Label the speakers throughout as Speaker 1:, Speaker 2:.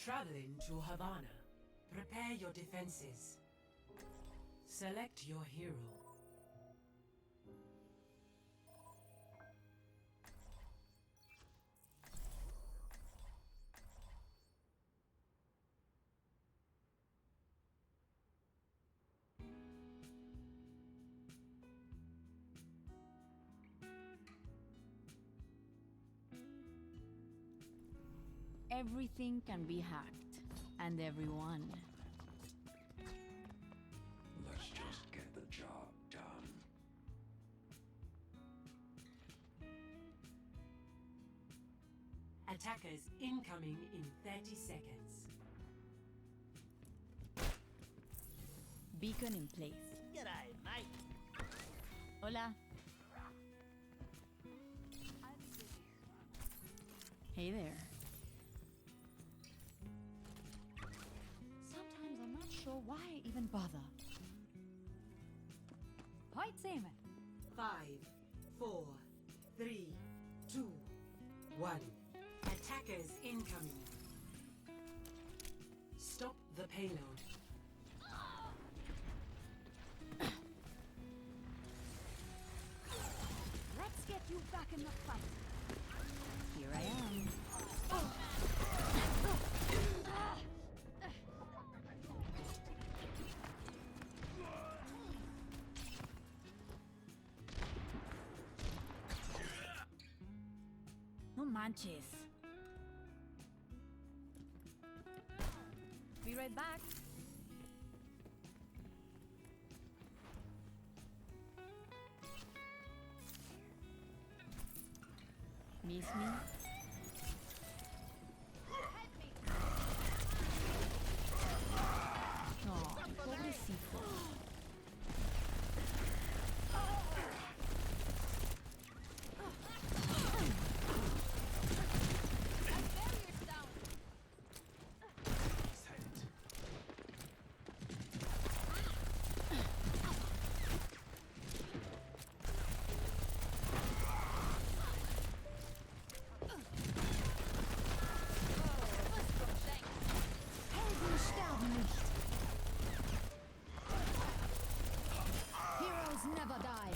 Speaker 1: Traveling to Havana. Prepare your defenses. Select your hero.
Speaker 2: Everything can be hacked, and everyone.
Speaker 3: Let's just get the job done.
Speaker 1: Attackers incoming in 30 seconds.
Speaker 2: Beacon in place.
Speaker 4: G'day, mate.
Speaker 2: Hola. Hey there. Sometimes I'm not sure why I even bother. Heute sehen wir.
Speaker 1: 5, 4, 3, 2, 1. Attackers incoming. Stop the payload.
Speaker 2: Let's get you back in the fight. Here I am. No manches. Be right back. Miss me? Oh, pobrecito. Never die.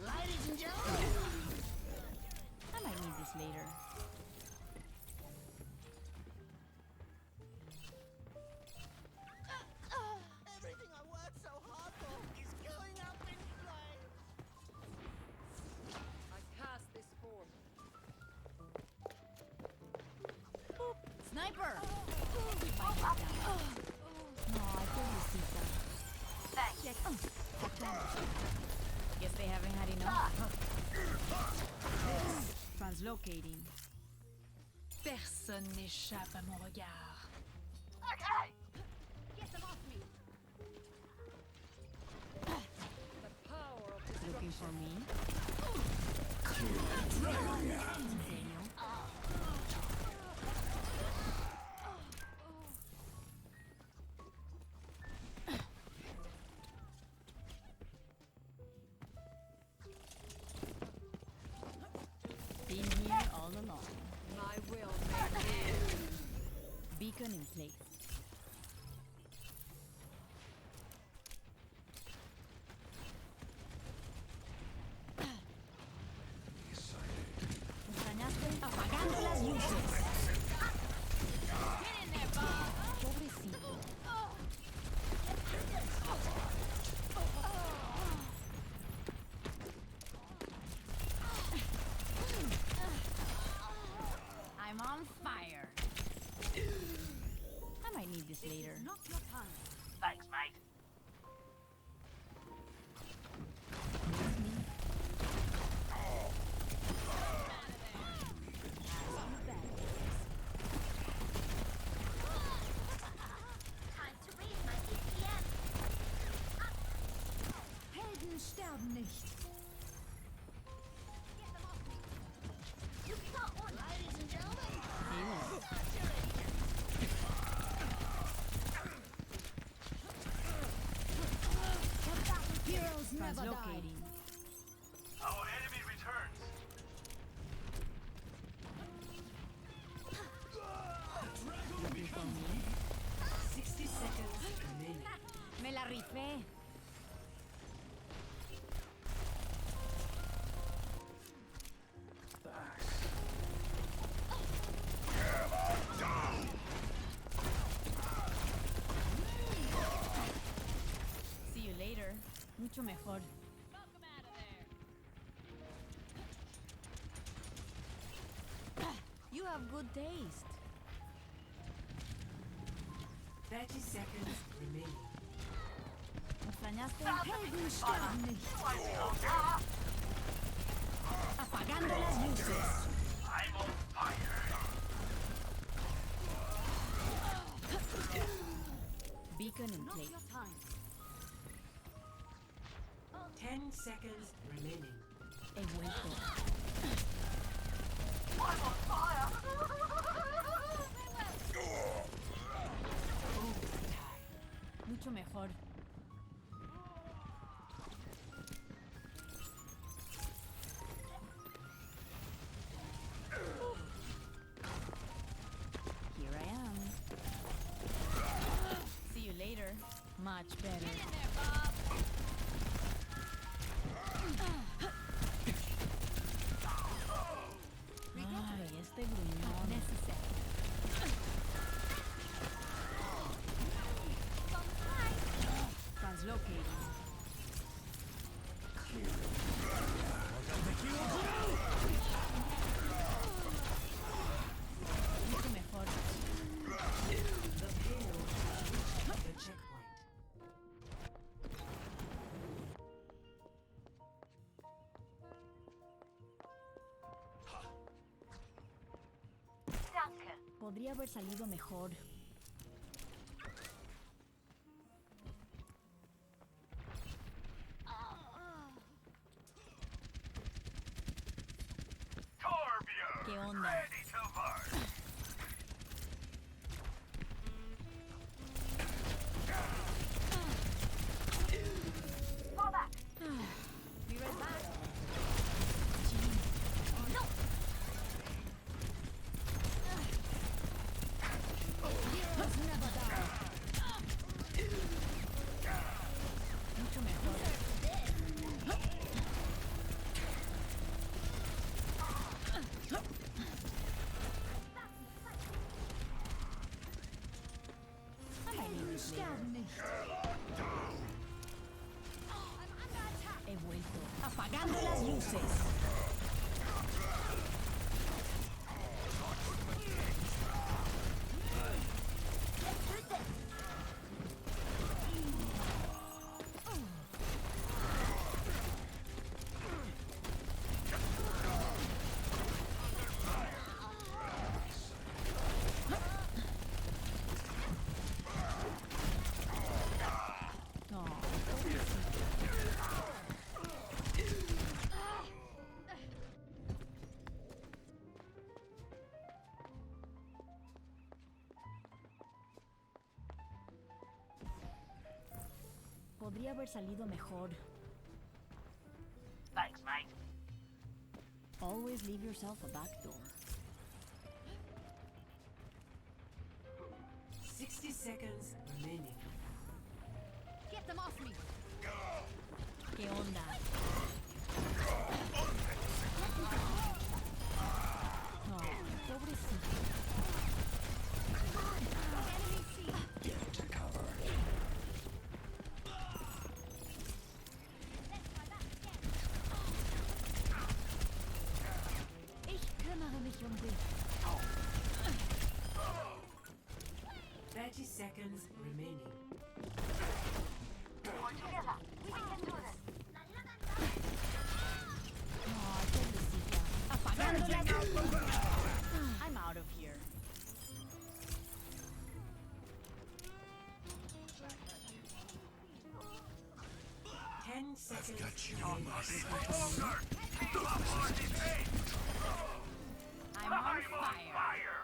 Speaker 4: Ladies and gentlemen.
Speaker 2: I might need this later.
Speaker 4: Everything I worked so hard for is going up in flames.
Speaker 5: I cast this form.
Speaker 2: Sniper! No, I pobrecita. Guess they haven't had enough. Translocating. Personne n'échappe à mon regard.
Speaker 5: Okay! Get them off me! The power of destruction.
Speaker 2: Looking for me? Been here all along.
Speaker 5: My will may live.
Speaker 2: Beacon in place. Apagando las luces.
Speaker 5: Get in there, Bob!
Speaker 2: Pobrecito. I'm on fire. I might need this later.
Speaker 5: Not your time.
Speaker 4: Thanks, mate.
Speaker 5: Time to raise my EPM.
Speaker 2: Helden sterben nicht.
Speaker 5: Get them off me. You got one.
Speaker 4: Ladies and gentlemen.
Speaker 2: Hey, never die.
Speaker 6: Translocating.
Speaker 7: Our enemy returns.
Speaker 1: 60 seconds remaining.
Speaker 6: Me la rifé. See you later. Mucho mejor. You have good taste.
Speaker 1: 30 seconds remaining.
Speaker 6: ¿Me extrañaste?
Speaker 2: Helden sterben nicht.
Speaker 6: Apagando las luces.
Speaker 7: I'm on fire.
Speaker 6: Beacon in
Speaker 2: Not
Speaker 6: place.
Speaker 2: your time.
Speaker 1: 10 seconds remaining.
Speaker 6: He vuelto. Mucho mejor. Here I am. See you later. Much better. Ay, este gruñón. Translocating. Mucho mejor.
Speaker 1: The payload has reached the checkpoint.
Speaker 6: Podría haber salido mejor.
Speaker 7: Torbjorn.
Speaker 6: ¿Qué onda?
Speaker 7: Ready to burn.
Speaker 6: Be right back.
Speaker 2: Heroes never die.
Speaker 6: Mucho mejor.
Speaker 2: Helden sterben nicht.
Speaker 6: He vuelto. Apagando las luces. No. Podría haber salido mejor.
Speaker 7: Thanks, mate.
Speaker 6: Always leave yourself a back door.
Speaker 1: 60 seconds remaining.
Speaker 2: Get them off me.
Speaker 6: ¿Qué onda? No, pobrecito.
Speaker 2: Enemy seen.
Speaker 3: Get to cover.
Speaker 2: Ich kümmere mich um dich.
Speaker 1: 30 seconds remaining.
Speaker 6: Ay, pobrecita. Apagando las luces. I'm out of here.
Speaker 3: I've got you on my sights.
Speaker 6: I'm on fire.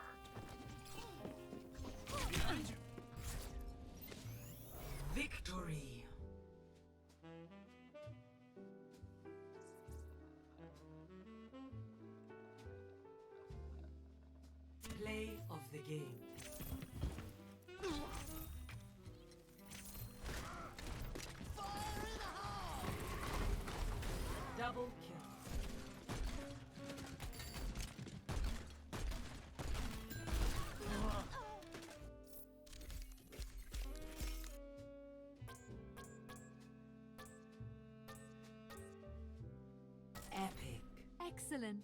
Speaker 1: Victory! Play of the game.
Speaker 4: Fire in the hole!
Speaker 1: Double kill. Epic.
Speaker 2: Excellent.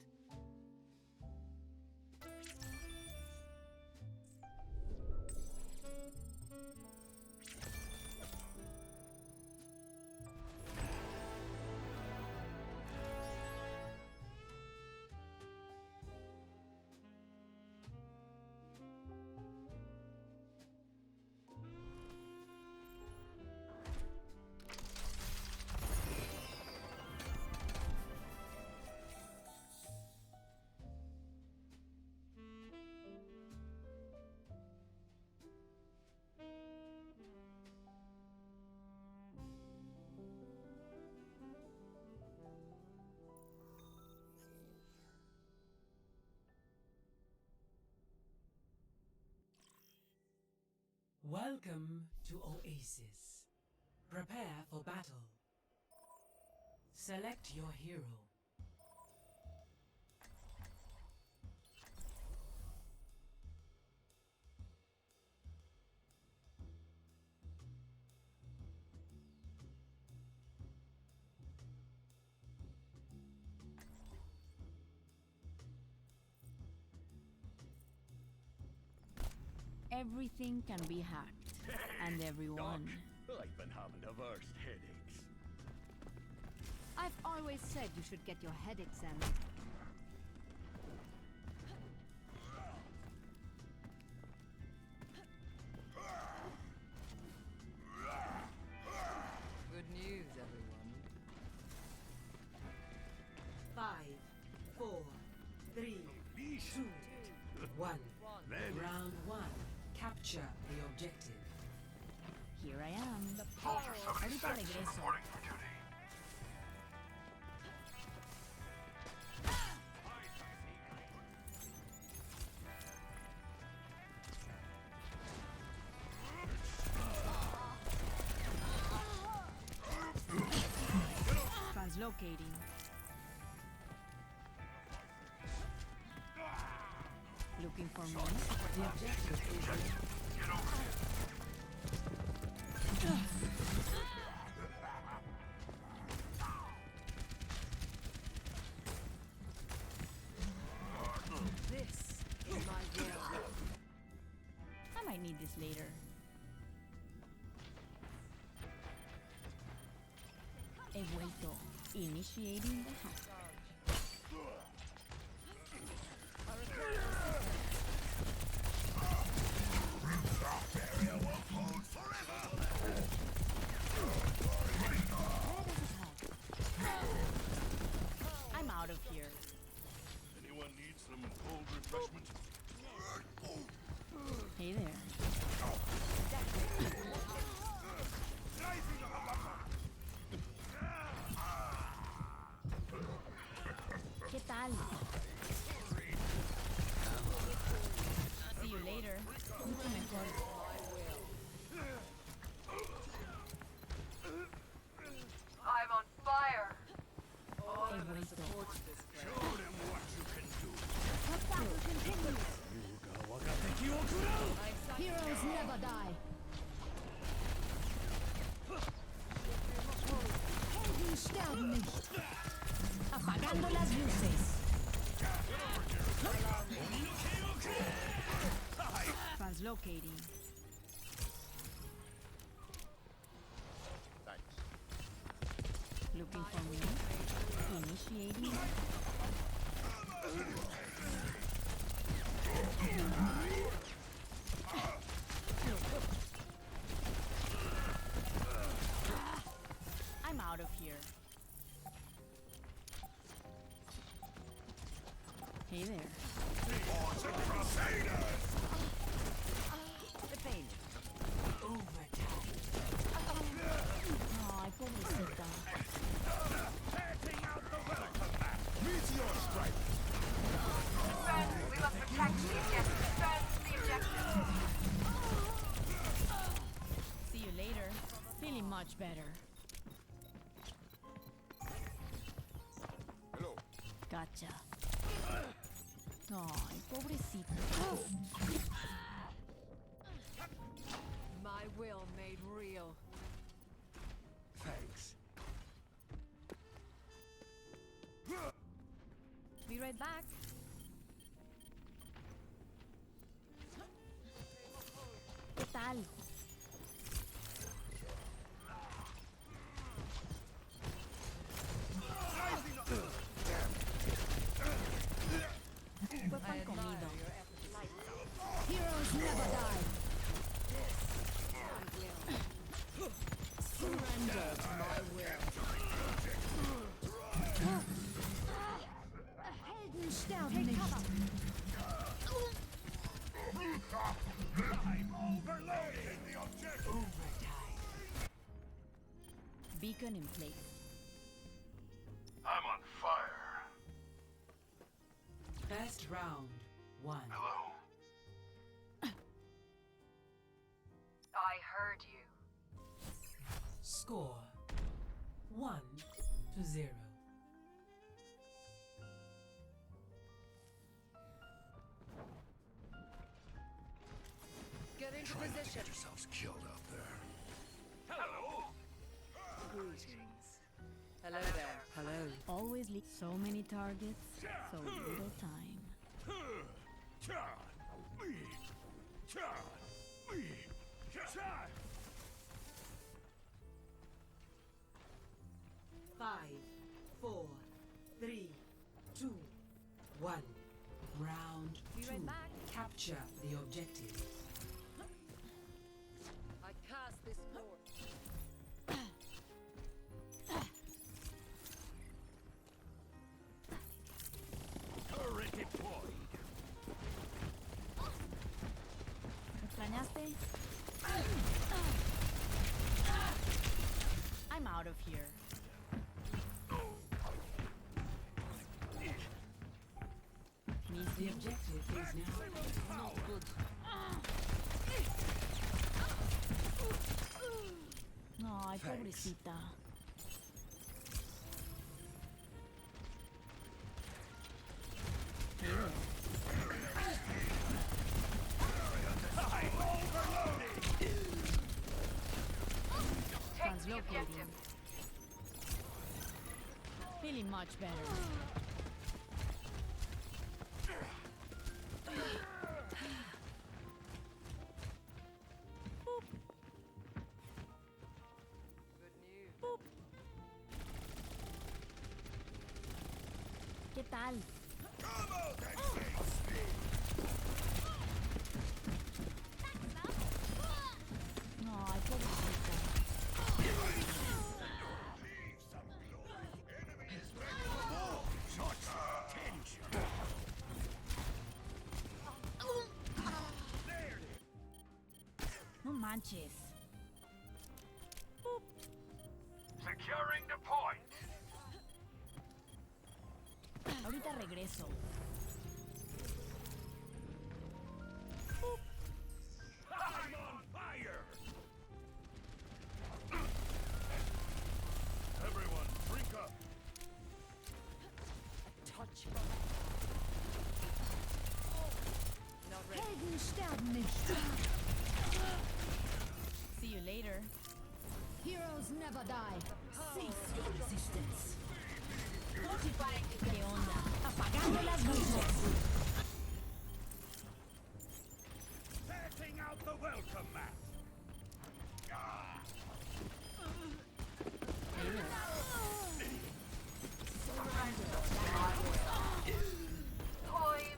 Speaker 1: Welcome to Oasis. Prepare for battle. Select your hero.
Speaker 6: Everything can be hacked. And everyone.
Speaker 3: I've been having the worst headaches.
Speaker 2: I've always said you should get your head examined.
Speaker 1: Good news, everyone. 5, 4, 3, 2, 1.
Speaker 3: Then
Speaker 1: Round 1. Capture the objective.
Speaker 6: Here I am.
Speaker 7: Soldier
Speaker 6: Ahorita
Speaker 7: 76
Speaker 6: regreso.
Speaker 7: reporting for duty.
Speaker 6: Translocating. Looking for me?
Speaker 1: The objective is
Speaker 7: Get over here.
Speaker 1: this is my world.
Speaker 6: I might need this later. He vuelto. Initiating the hack. I'm out of here.
Speaker 7: Anyone need some cold refreshment?
Speaker 6: Hey there. ¿Qué tal? See you later. Mucho mejor.
Speaker 5: I'm on fire.
Speaker 6: He vuelto.
Speaker 3: show them what you can do.
Speaker 2: The battle continues. Heroes never die. Helden sterben nicht. Apagando las luces.
Speaker 6: Translocating. Looking for me? Initiating. I'm out of here. Hey there. The pain.
Speaker 1: Overtime.
Speaker 6: Ay, pobrecita.
Speaker 3: Meteor strike.
Speaker 5: Friends, we must protect the objective.
Speaker 6: better.
Speaker 3: Hello.
Speaker 6: Gotcha. Ay, pobrecito.
Speaker 5: My will made real.
Speaker 3: Thanks.
Speaker 6: Be right back. ¿Qué tal? Fue pan comido.
Speaker 2: Heroes never die.
Speaker 5: Surrender to my will.
Speaker 2: Helden sterben nicht.
Speaker 3: I'm overloading the objective.
Speaker 6: Beacon in place.
Speaker 7: I'm on fire.
Speaker 1: First round, 1.
Speaker 7: Hello.
Speaker 5: I heard you.
Speaker 1: Score 1-0.
Speaker 5: Get into
Speaker 3: Try not to
Speaker 5: position.
Speaker 3: get yourselves killed out there.
Speaker 5: Greetings. Hello there. Hello.
Speaker 6: Always leave so many targets, so little time.
Speaker 1: Five, 4, 3, 2, 1. Round
Speaker 6: Be
Speaker 1: 2.
Speaker 6: right back.
Speaker 1: Capture the objective.
Speaker 5: I cast this forth.
Speaker 3: Turret deployed.
Speaker 6: ¿Me extrañaste? I'm out of here.
Speaker 1: The objective is now not good.
Speaker 6: Ay,
Speaker 3: Thanks.
Speaker 6: pobrecita. Translocating. Feeling much better.
Speaker 5: Good news.
Speaker 6: ¿Qué tal? Ay, pobrecita. No manches.
Speaker 7: Securing the point.
Speaker 6: Ahorita regreso.
Speaker 3: I'm on fire.
Speaker 7: Everyone, drink up.
Speaker 5: Touch. Not ready.
Speaker 2: Helden sterben nicht.
Speaker 6: See you later.
Speaker 2: Heroes never die.
Speaker 1: Cease your resistance.
Speaker 6: ¿Qué onda? Apagando las luces.
Speaker 3: Setting out the welcome mat.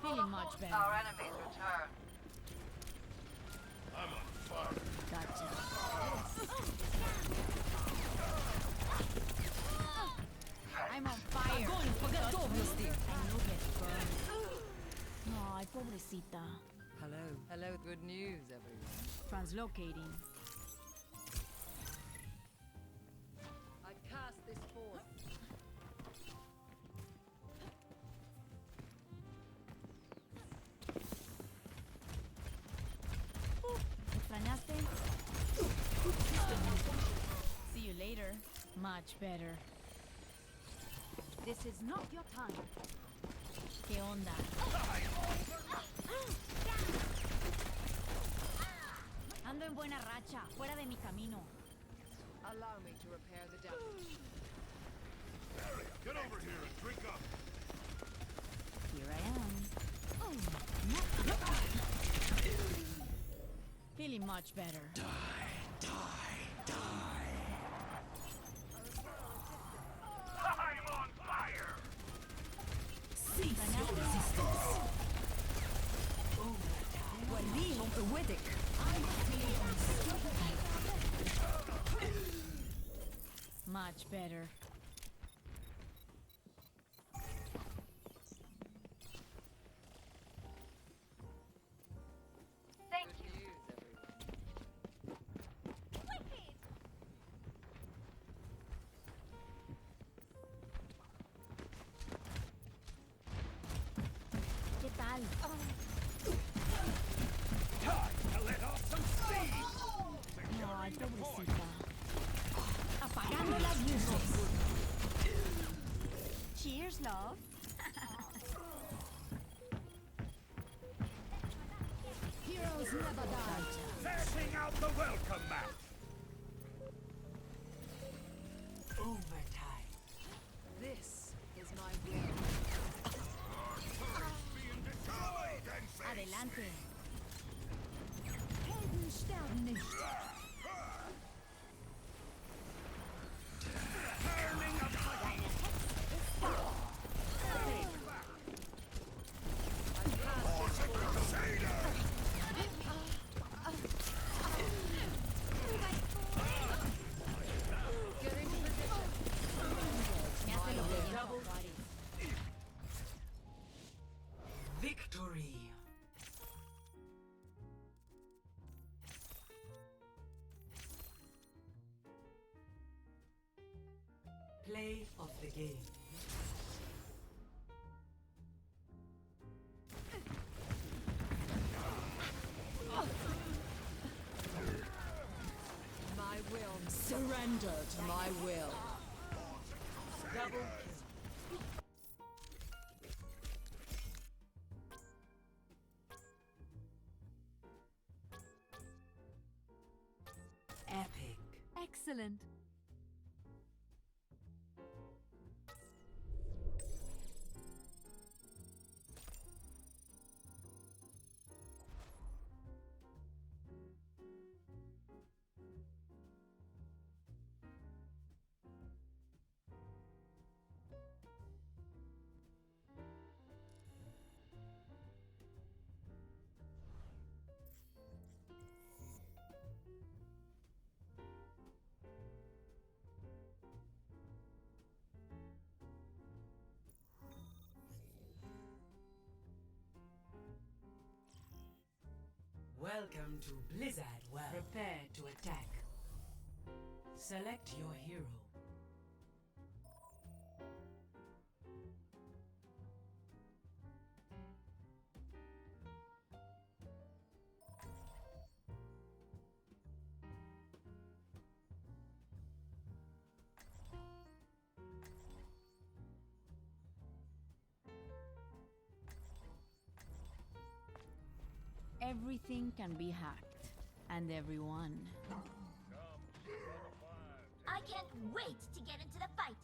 Speaker 6: Feeling much better.
Speaker 5: Our enemies return.
Speaker 7: I'm on fire.
Speaker 6: Gotcha. I'm on fire. I knew it, bro. Ay, pobrecita.
Speaker 5: Hello. Hello. Good news, everyone.
Speaker 6: Translocating.
Speaker 5: I cast this forth.
Speaker 6: ¿Me extrañaste? See you later. Much better.
Speaker 2: This is not your time.
Speaker 6: ¿Qué onda? Ando en buena racha, fuera de mi camino.
Speaker 5: Allow me to repair the damage.
Speaker 7: Get over here and drink up.
Speaker 6: Here I am. Feeling much better.
Speaker 3: I'm on fire!
Speaker 6: Much better.
Speaker 5: Good news, everyone.
Speaker 6: ¿Qué tal?
Speaker 3: Time to let off some steam!
Speaker 6: Ay, pobrecita. Apagando las luces. Cheers, love.
Speaker 2: Heroes never die.
Speaker 3: Setting out the welcome mat!
Speaker 1: Overtime.
Speaker 5: This is my will.
Speaker 3: Being destroyed and
Speaker 6: Adelante.
Speaker 2: Helden sterben nicht.
Speaker 3: turning up
Speaker 5: Get into position.
Speaker 6: Me hace lo que dijo Juárez.
Speaker 1: Victory. Play of the game.
Speaker 5: My will.
Speaker 6: Surrender to
Speaker 5: My will.
Speaker 1: Double kill. Epic.
Speaker 2: Excellent.
Speaker 1: Welcome to Blizzard World. Prepare to attack. Select your hero.
Speaker 6: Everything can be hacked. And everyone.
Speaker 8: I can't wait to get into the fight!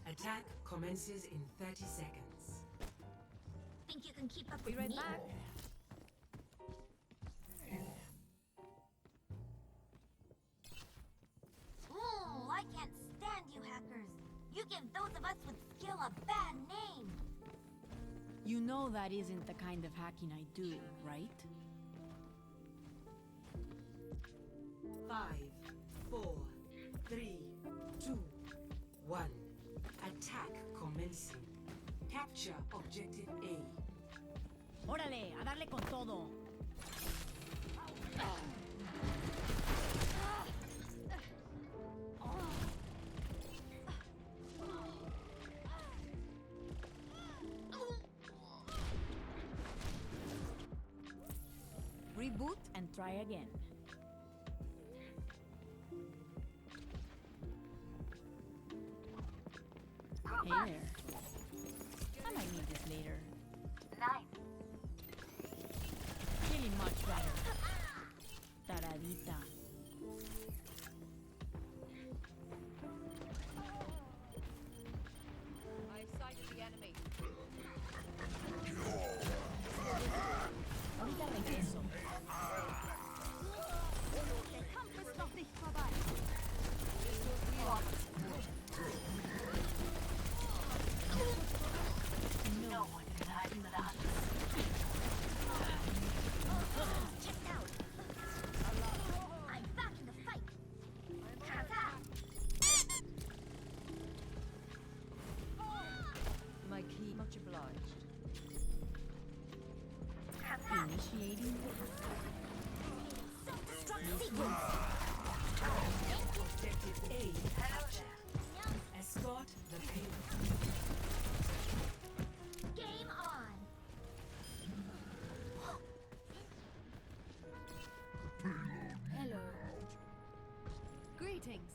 Speaker 1: Attack commences in 30 seconds.
Speaker 8: Think you can keep up
Speaker 6: Be
Speaker 8: with
Speaker 6: right
Speaker 8: me?
Speaker 6: back.
Speaker 8: Ooh, I can't stand you hackers! You give those of us with skill a bad name!
Speaker 6: You know that isn't the kind of hacking I do, right?
Speaker 1: 5, 4, 3, 2, 1. Attack commencing. Capture objective A.
Speaker 6: ¡Órale! ¡A darle con todo! Reboot and try again. Hey there. I might need this later.
Speaker 8: Nice.
Speaker 6: Feeling much better. Taradita.
Speaker 5: I've sighted the enemy.
Speaker 6: Ahorita regreso.
Speaker 2: Der Kampf ist noch nicht vorbei.
Speaker 8: No one can hide from the hunters. Checked out. I'm back in the fight.
Speaker 5: My key, much obliged.
Speaker 6: Initiating the
Speaker 8: Self-destruct sequence.
Speaker 1: Objective A captured. Escort the payload.
Speaker 8: Game on.
Speaker 5: Hello. Greetings.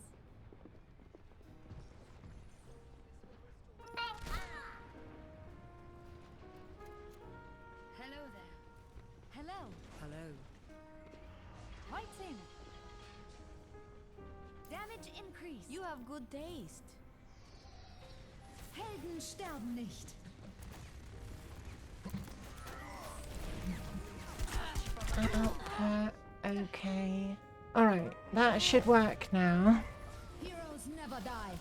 Speaker 5: Hello there.
Speaker 2: Hello.
Speaker 5: Hello.
Speaker 2: Points in. Damage increase.
Speaker 6: You have good taste.
Speaker 2: Helden sterben nicht.
Speaker 9: Okay. Alright, that should work now.
Speaker 2: Heroes never die.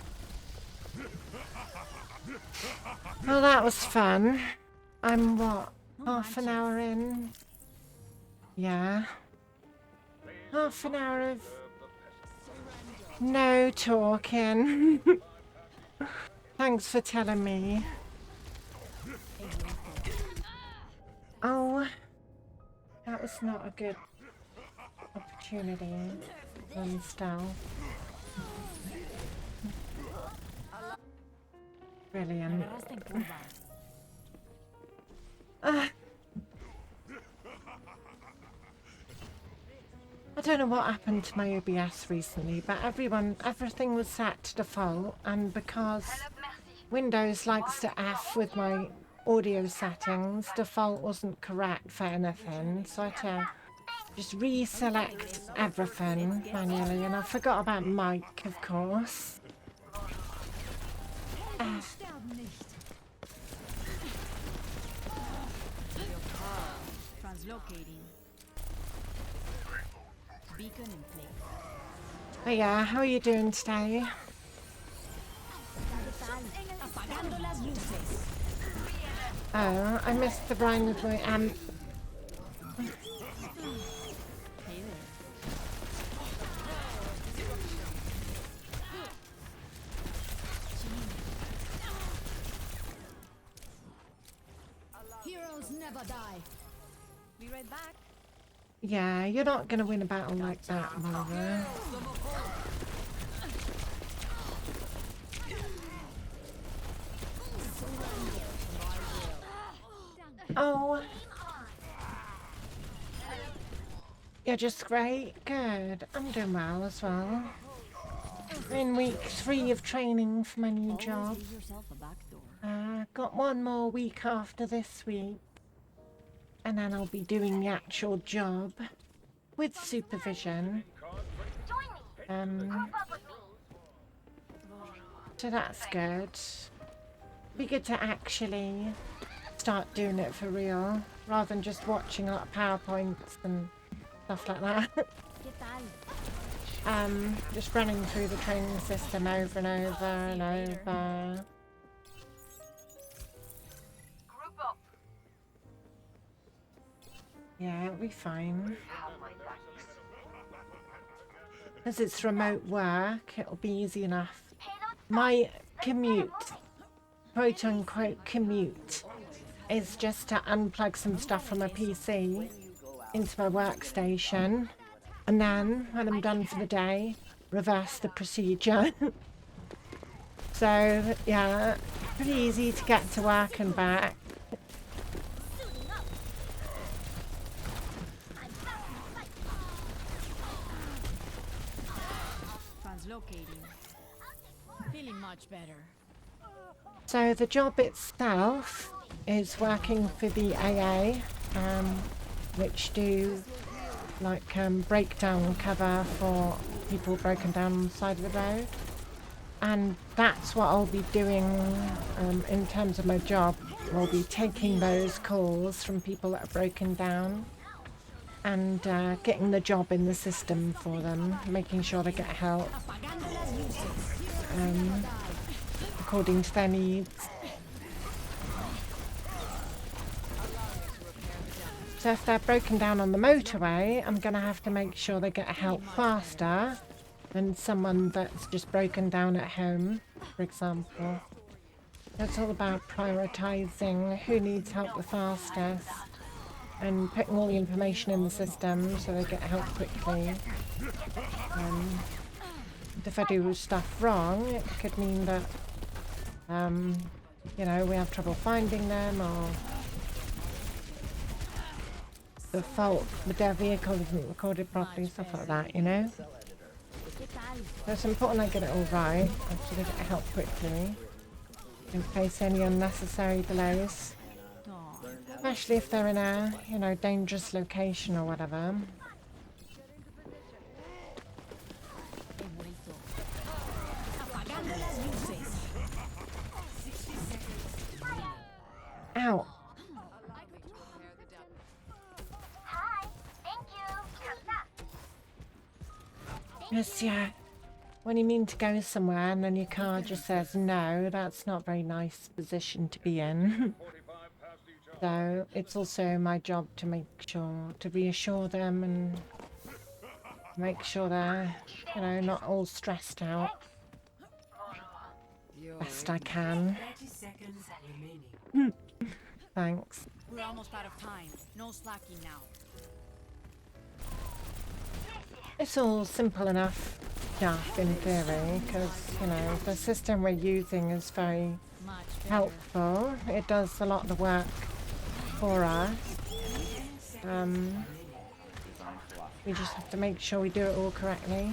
Speaker 9: Well, that was fun. I'm what? Half an hour in? Yeah. Half an hour of no talking. Thanks for telling me. Oh, that was not a good opportunity. Still. Brilliant.
Speaker 6: Agarraste en curva.
Speaker 9: I don't know what happened to my OBS recently, but everything was set to default, and because Windows likes to F with my audio settings, default wasn't correct for anything, so I had to just reselect everything manually, and I forgot about mic, of course.
Speaker 2: Helden sterben nicht.
Speaker 6: Translocating. Beacon in place.
Speaker 9: But yeah, how are you doing today?
Speaker 6: Apagando las luces.
Speaker 9: Oh, I missed the brine with my amp.
Speaker 6: Hey there.
Speaker 2: Heroes never die.
Speaker 5: Be right back.
Speaker 9: Yeah, you're not gonna win a battle like that, Mother. Oh, you're just great. Good. I'm doing well as well. In week 3 of training for my new job.
Speaker 6: Always leave yourself a back door.
Speaker 9: Got one more week after this week. And then I'll be doing the actual job with supervision. So that's good. Be good to actually start doing it for real, rather than just watching a lot of PowerPoints and stuff like that.
Speaker 6: ¿Qué tal?
Speaker 9: Just running through the training system over and over and over.
Speaker 8: Group up.
Speaker 9: Yeah, it'll be fine. As it's remote work, it'll be easy enough. My commute, quote unquote commute, is just to unplug some stuff from my PC into my workstation, and then when I'm done for the day, reverse the procedure. So yeah, pretty easy to get to work and back.
Speaker 6: Relocating. Feeling much better.
Speaker 9: So the job itself is working for the AA, which do like breakdown cover for people broken down on the side of the road. And that's what I'll be doing in terms of my job. I'll be taking those calls from people that are broken down and getting the job in the system for them, making sure they get help according to their needs. So if they're broken down on the motorway, I'm going to have to make sure they get help faster than someone that's just broken down at home, for example. It's all about prioritising who needs help the fastest and putting all the information in the system so they get help quickly. If I do stuff wrong, it could mean that, you know, we have trouble finding them, or their vehicle isn't recorded properly, stuff like that, you know? So it's important I get it all right, so they get help quickly, in case any unnecessary delays. Especially if they're in a, you know, dangerous location or whatever. Ow.
Speaker 8: Hi, thank you.
Speaker 9: Yes, yeah. When you mean to go somewhere and then your car just says no, that's not a very nice position to be in. So it's also my job to make sure, to reassure them and make sure they're, you know, not all stressed out. Best I can.
Speaker 1: 30 seconds remaining.
Speaker 9: Thanks.
Speaker 6: We're almost out of time. No slacking now.
Speaker 9: It's all simple enough stuff in theory, because, you know, the system we're using is very
Speaker 6: Much better.
Speaker 9: helpful. It does a lot of the work for us. We just have to make sure we do it all correctly.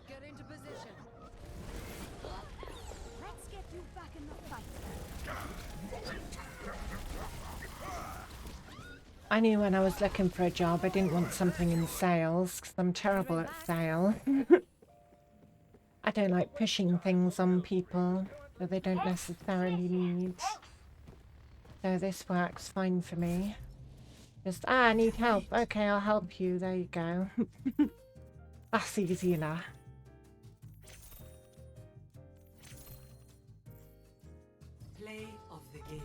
Speaker 5: Get into position.
Speaker 2: Let's get you back in the fight.
Speaker 9: I knew when I was looking for a job I didn't want something in sales, because I'm terrible at sale. I don't like pushing things on people that they don't necessarily need. So this works fine for me. Just, I need help. Okay, I'll help you. There you go. That's easy enough.
Speaker 1: Play of the game.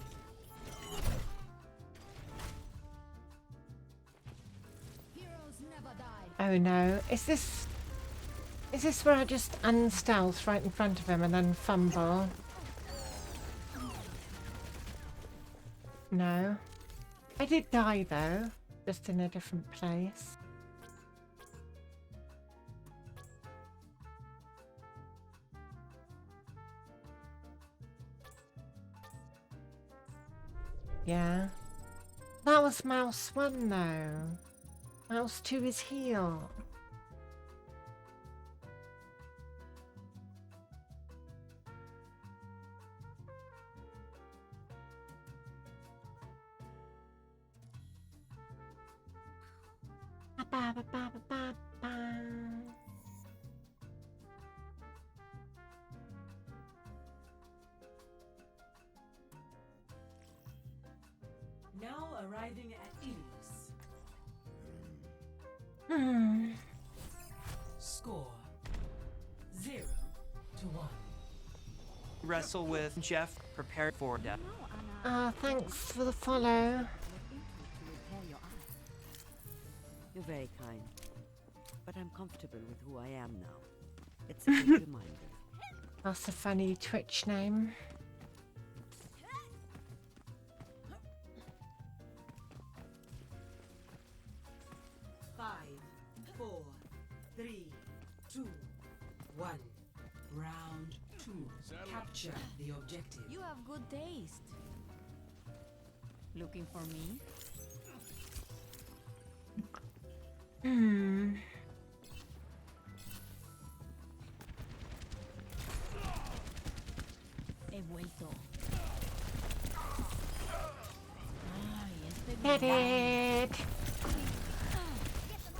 Speaker 2: Heroes never die.
Speaker 9: Oh no. Is this where I just unstealth right in front of him and then fumble? No. I did die though, just in a different place. Yeah. That was mouse 1 though. Mouse 2 is heal. Ba, ba, ba, ba, ba, ba.
Speaker 1: Now arriving at Ilios. Score 0-1.
Speaker 10: Wrestle with Jeff, prepare for death.
Speaker 9: Thanks for the follow.
Speaker 11: You're very kind, but I'm comfortable with who I am now. It's a good reminder.
Speaker 9: That's a funny Twitch name.
Speaker 1: Five, 4, 3, 2, 1. Round 2. Capture the objective.
Speaker 6: You have good taste. Looking for me? He vuelto. Ay, este
Speaker 9: Get
Speaker 6: bien.
Speaker 9: it!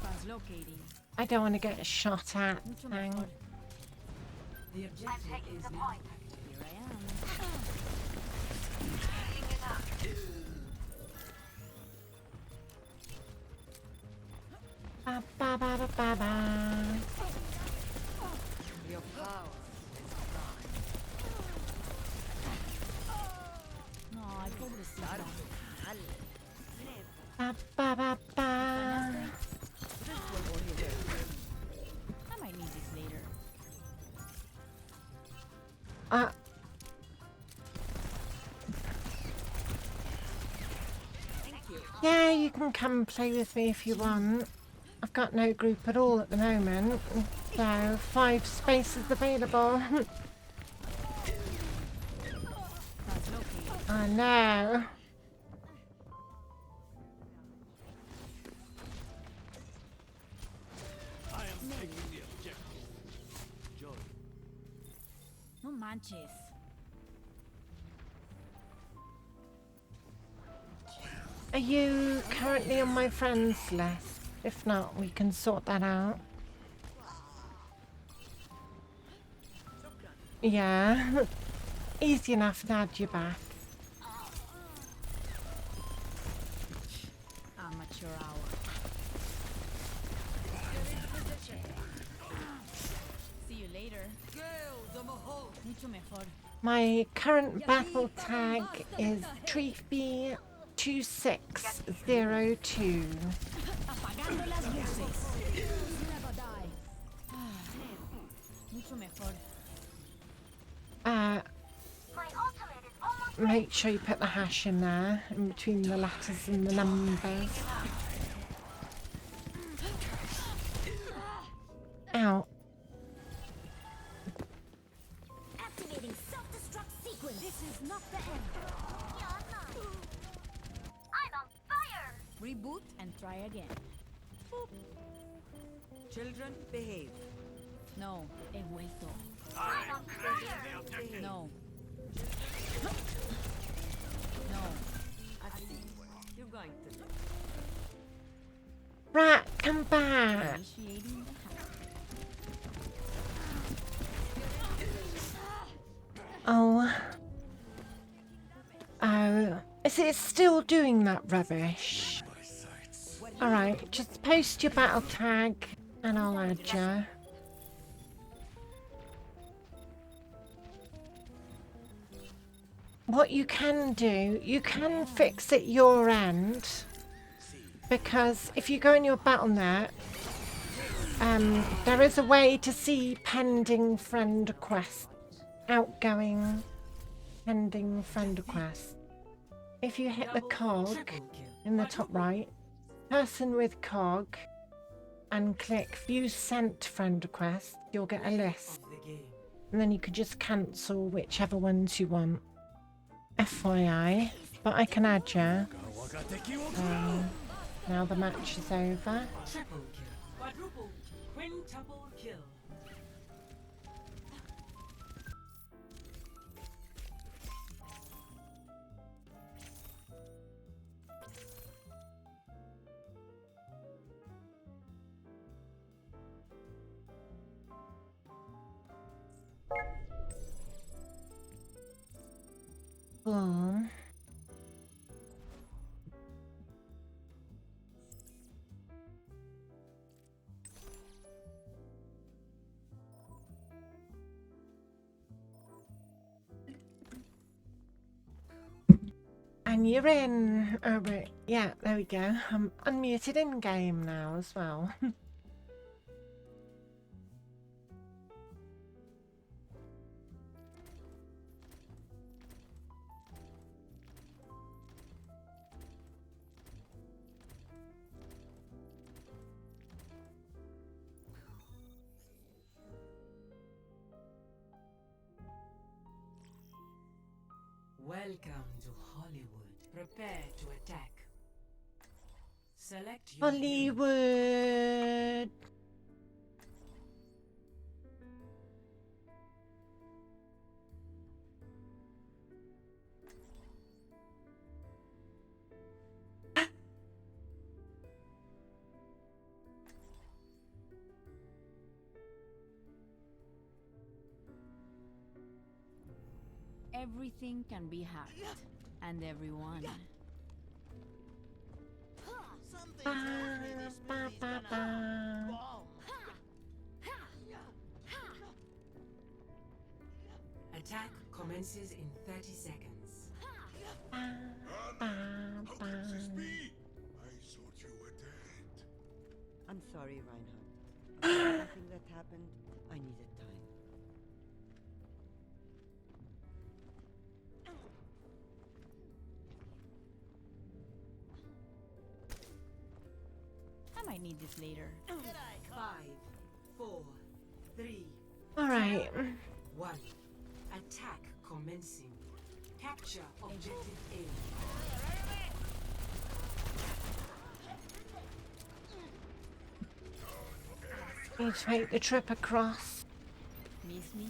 Speaker 6: Translocating.
Speaker 9: I don't want to get shot at.
Speaker 6: Mucho
Speaker 9: Thing.
Speaker 6: mejor.
Speaker 1: The objective is now active.
Speaker 6: Here I am.
Speaker 9: Ba ba ba ba ba ba.
Speaker 5: Your power is mine.
Speaker 6: No, pobrecita.
Speaker 9: Ba ba ba ba.
Speaker 6: I might need this later.
Speaker 9: Yeah, you can come play with me if you want. I've got no group at all at the moment, so 5 spaces available. I know.
Speaker 7: I am taking the objective. Joy.
Speaker 6: No manches.
Speaker 9: Are you currently on my friends list? If not, we can sort that out. Yeah. Easy enough to add you back.
Speaker 6: Amateur hour. See you later. Mucho mejor.
Speaker 9: My current battle tag is Treefy 2602.
Speaker 6: Apagando las luces. Never die. Mucho mejor.
Speaker 8: My ultimate is almost
Speaker 9: Make sure you put the hash in there, in between the letters and the numbers. Ow.
Speaker 2: Activating self-destruct sequence. This is not the end.
Speaker 8: I'm on fire!
Speaker 6: Reboot and try again.
Speaker 11: Children, behave.
Speaker 6: No, he vuelto.
Speaker 8: I'm on fire!
Speaker 6: No. No.
Speaker 11: I see. You're going to live.
Speaker 9: Rat, come back!
Speaker 6: Initiating the hack.
Speaker 9: Oh. Oh. Is it still doing that rubbish? Alright, just post your battle tag and I'll add you. What you can do, you can fix it your end, because if you go in your BattleNet, there is a way to see pending friend requests, outgoing pending friend requests. If you hit the cog in the top right, person with cog, and click view sent friend request, you'll get a list,
Speaker 1: Of the game.
Speaker 9: and then you could just cancel whichever ones you want. FYI, but I can add you. Now the match is over.
Speaker 1: Triple kill. Quadruple. Quintuple kill.
Speaker 9: Boom. And you're in. Oh, right. Yeah, there we go. I'm unmuted in game now as well.
Speaker 1: Welcome to Hollywood. Prepare to attack. Select your hero.
Speaker 9: Hollywood.
Speaker 6: Everything can be hacked, and everyone.
Speaker 4: Something tells me this movie's gonna bomb.
Speaker 1: Attack commences in 30 seconds.
Speaker 7: How could this be? I thought you were dead.
Speaker 11: I'm sorry, Reinhardt. After everything that happened, I needed time.
Speaker 6: I might need this later.
Speaker 1: 5, 4, 3,
Speaker 9: All right.
Speaker 1: 1. Attack commencing. Capture objective A.
Speaker 9: Need to make the trip across.
Speaker 6: Miss me?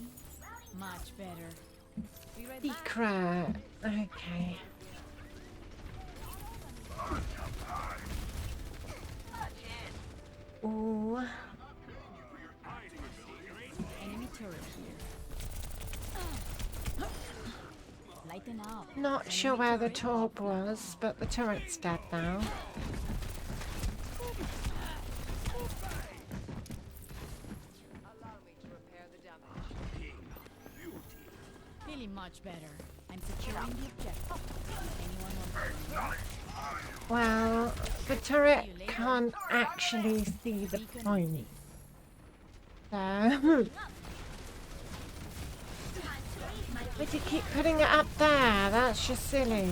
Speaker 6: Much better. Be right back.
Speaker 9: Secret. Okay. Ooh.
Speaker 6: Enemy turret here. Lighten up.
Speaker 9: Not sure where the torp was, but the turret's dead now.
Speaker 5: Allow me to repair the damage.
Speaker 6: Feeling much better. I'm securing the objective. Anyone want to?
Speaker 9: Well, the turret can't actually see the point. So, but you keep putting it up there. That's just silly.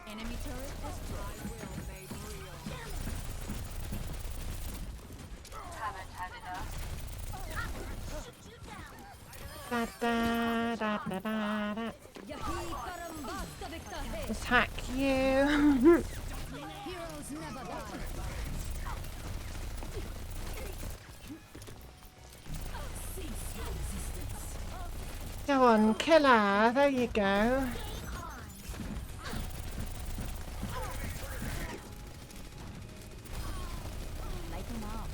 Speaker 6: Enemy turret destroyed.
Speaker 9: Da, da, da, da, da, da. Just hack you.
Speaker 6: Heroes never die.
Speaker 9: Go on, kill her. There you go.
Speaker 6: Lighten up.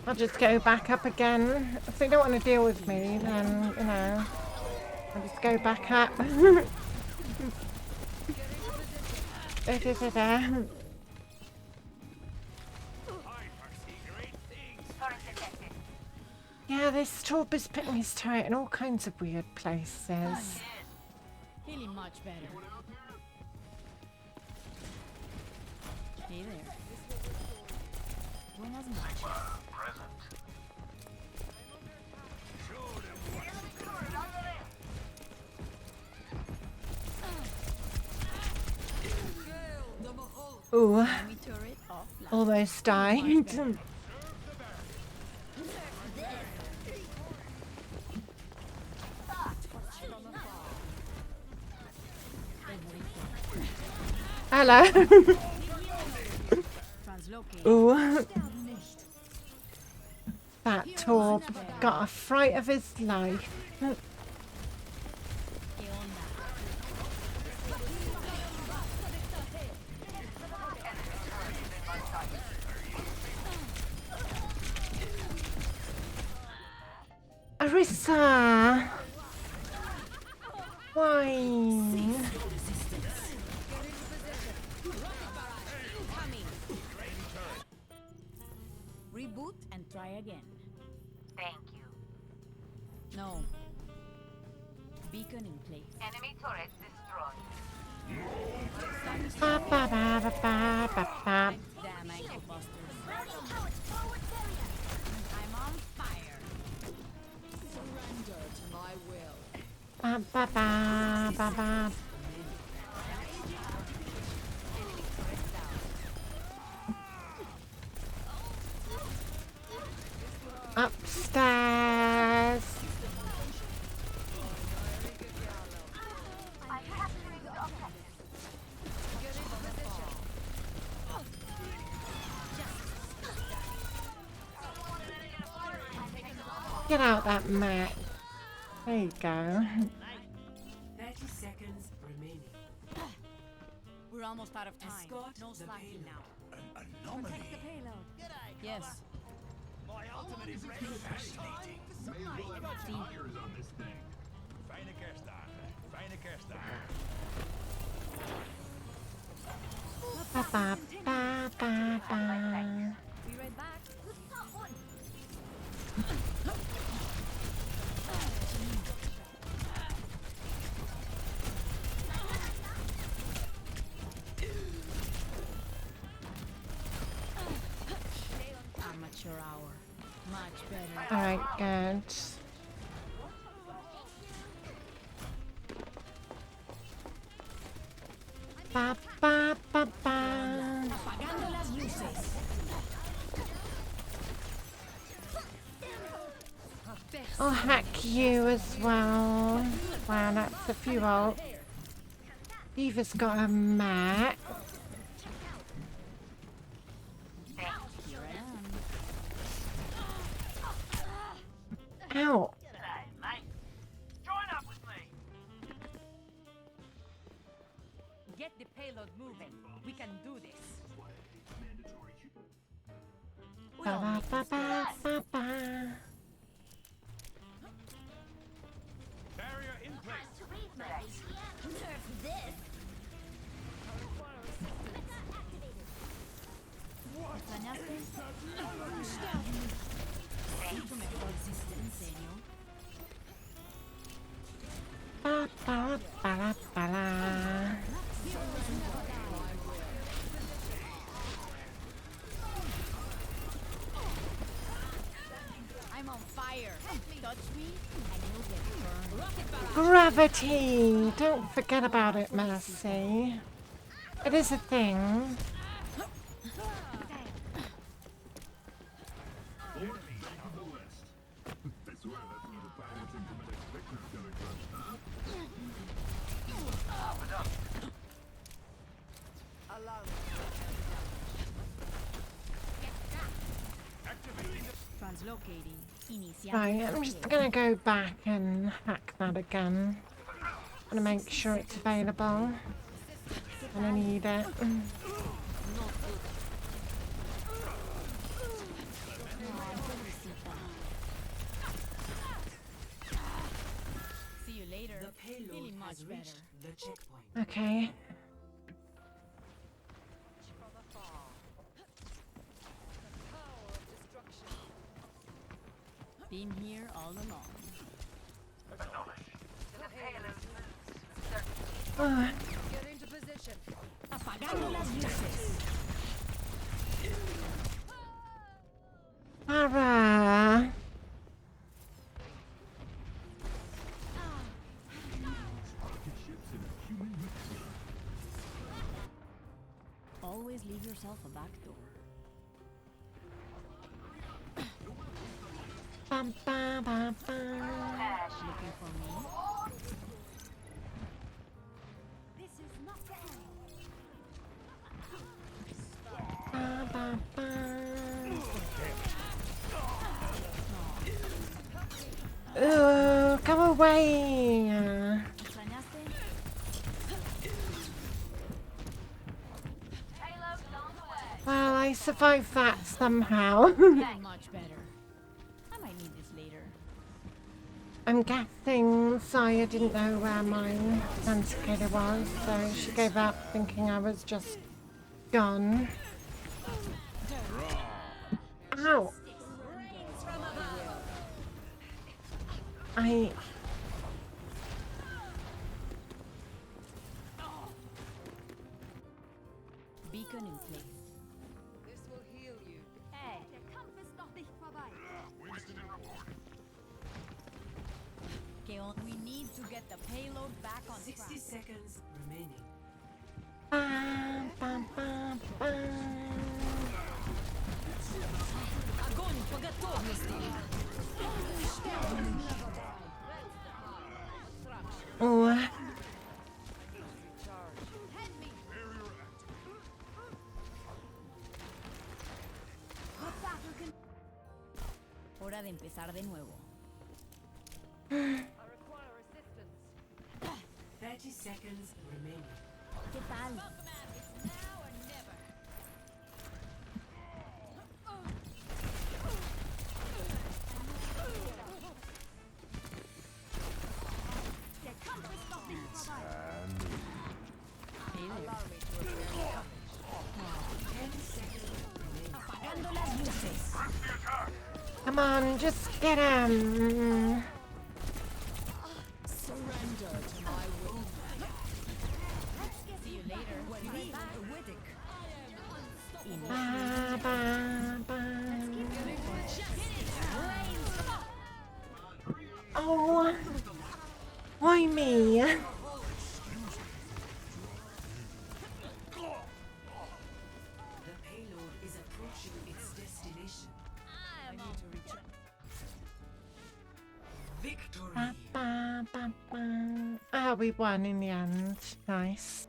Speaker 9: I'll just go back up again. If they don't want to deal with me, then, you know, I'll just go back up. Da, da, da, da. Yeah, this torp is putting his turret in all kinds of weird places.
Speaker 6: Feeling much better. Hey there. Buenas noches.
Speaker 9: Ooh,
Speaker 6: Enemy turret offline.
Speaker 9: almost died. Hello.
Speaker 6: Translocate.
Speaker 9: Ooh. That torp got a fright of his life. Arissa! Why?
Speaker 6: Reboot and try again.
Speaker 8: Thank you.
Speaker 6: No. Beacon in place.
Speaker 8: Enemy turret destroyed.
Speaker 9: Ba ba ba ba ba ba ba.
Speaker 6: Damn ankle busters. I'm on fire. Surrender to my will.
Speaker 9: Ba ba ba ba ba. Upstairs. Get out that mat. There you go.
Speaker 1: 30 seconds remaining.
Speaker 6: We're almost out of time.
Speaker 1: Escort
Speaker 6: No
Speaker 1: the
Speaker 6: slacking
Speaker 1: payload.
Speaker 6: now.
Speaker 3: An anomaly.
Speaker 2: Protect the payload.
Speaker 6: Yes.
Speaker 3: My ultimate is ready. Fascinating. Fijne kerstdagen. Fijne kerstdagen.
Speaker 9: Ba ba ba ba ba.
Speaker 2: Be right back.
Speaker 6: Amateur hour. Much better.
Speaker 9: Alright, good. Ba ba ba ba.
Speaker 6: Apagando las luces.
Speaker 9: I'll hack you as well. Wow, that's a few ult. Eva's got a mat.
Speaker 6: Here I am.
Speaker 9: Ow.
Speaker 5: Get the payload moving. We can do this.
Speaker 9: Ba ba ba ba ba ba.
Speaker 3: Barrier in place.
Speaker 6: Esto me consiste, en serio.
Speaker 9: Ba ba ba la ba la.
Speaker 6: I'm on fire. Touch me and you'll get burned. Rocket barrage.
Speaker 9: Gravity! Don't forget about it, Mercy. It is a thing.
Speaker 5: Allow me to repair the damage.
Speaker 6: Translocating. Iniciando.
Speaker 9: Right, I'm just gonna go back and hack that again. I'm gonna make sure it's available. And I need it.
Speaker 6: See you later.
Speaker 1: The payload
Speaker 6: Feeling much
Speaker 1: has reached
Speaker 6: better.
Speaker 1: the checkpoint.
Speaker 9: Okay.
Speaker 5: For the fall. The power of destruction.
Speaker 6: Been here all along.
Speaker 5: Get into position.
Speaker 6: Apagando las luces.
Speaker 9: Para.
Speaker 6: Always leave yourself a back door.
Speaker 9: Ba ba ba ba.
Speaker 6: Looking for me?
Speaker 2: This is not the end.
Speaker 9: Ba ba ba. Come away.
Speaker 6: ¿Extrañaste?
Speaker 9: Well, I survived that somehow.
Speaker 6: Feeling much better. I might need this later.
Speaker 9: I'm guessing Saya didn't know where my authenticator was, so she gave up thinking I was just gone. Ow!
Speaker 6: Beacon in place.
Speaker 5: This will heal you.
Speaker 2: Hey, der Kampf ist noch nicht vorbei.
Speaker 6: Okay, we need to get the payload back on
Speaker 1: 60
Speaker 6: track.
Speaker 1: seconds remaining.
Speaker 9: Bam, bam, bam, bam.
Speaker 6: Огонь по готовности!
Speaker 9: Oh,
Speaker 6: Hora de empezar de nuevo.
Speaker 5: I require assistance.
Speaker 1: 30 seconds remaining.
Speaker 6: ¿Qué tal?
Speaker 2: Der Kampf ist noch nicht vorbei.
Speaker 5: Allow me to repair the
Speaker 1: 10 seconds remaining.
Speaker 6: Apagando las luces.
Speaker 9: come on, just get him.
Speaker 6: Surrender to my will. See you later. Right back.
Speaker 9: Ba, ba, ba. Oh, why me?
Speaker 1: The payload is approaching its destination.
Speaker 5: I need to reach.
Speaker 1: Victory!
Speaker 9: Ba, ba, ba, ba. Ah, we won in the end. Nice.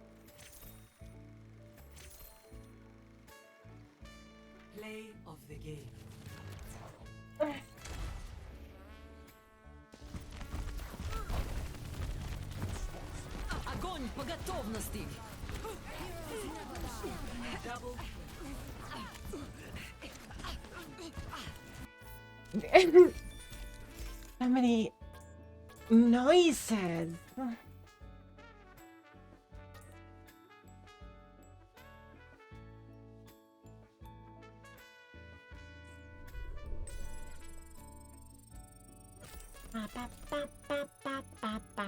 Speaker 1: Play of the game.
Speaker 6: Огонь по готовности!
Speaker 1: Double
Speaker 9: So many noises. Ba, ba, ba, ba, ba, ba, ba.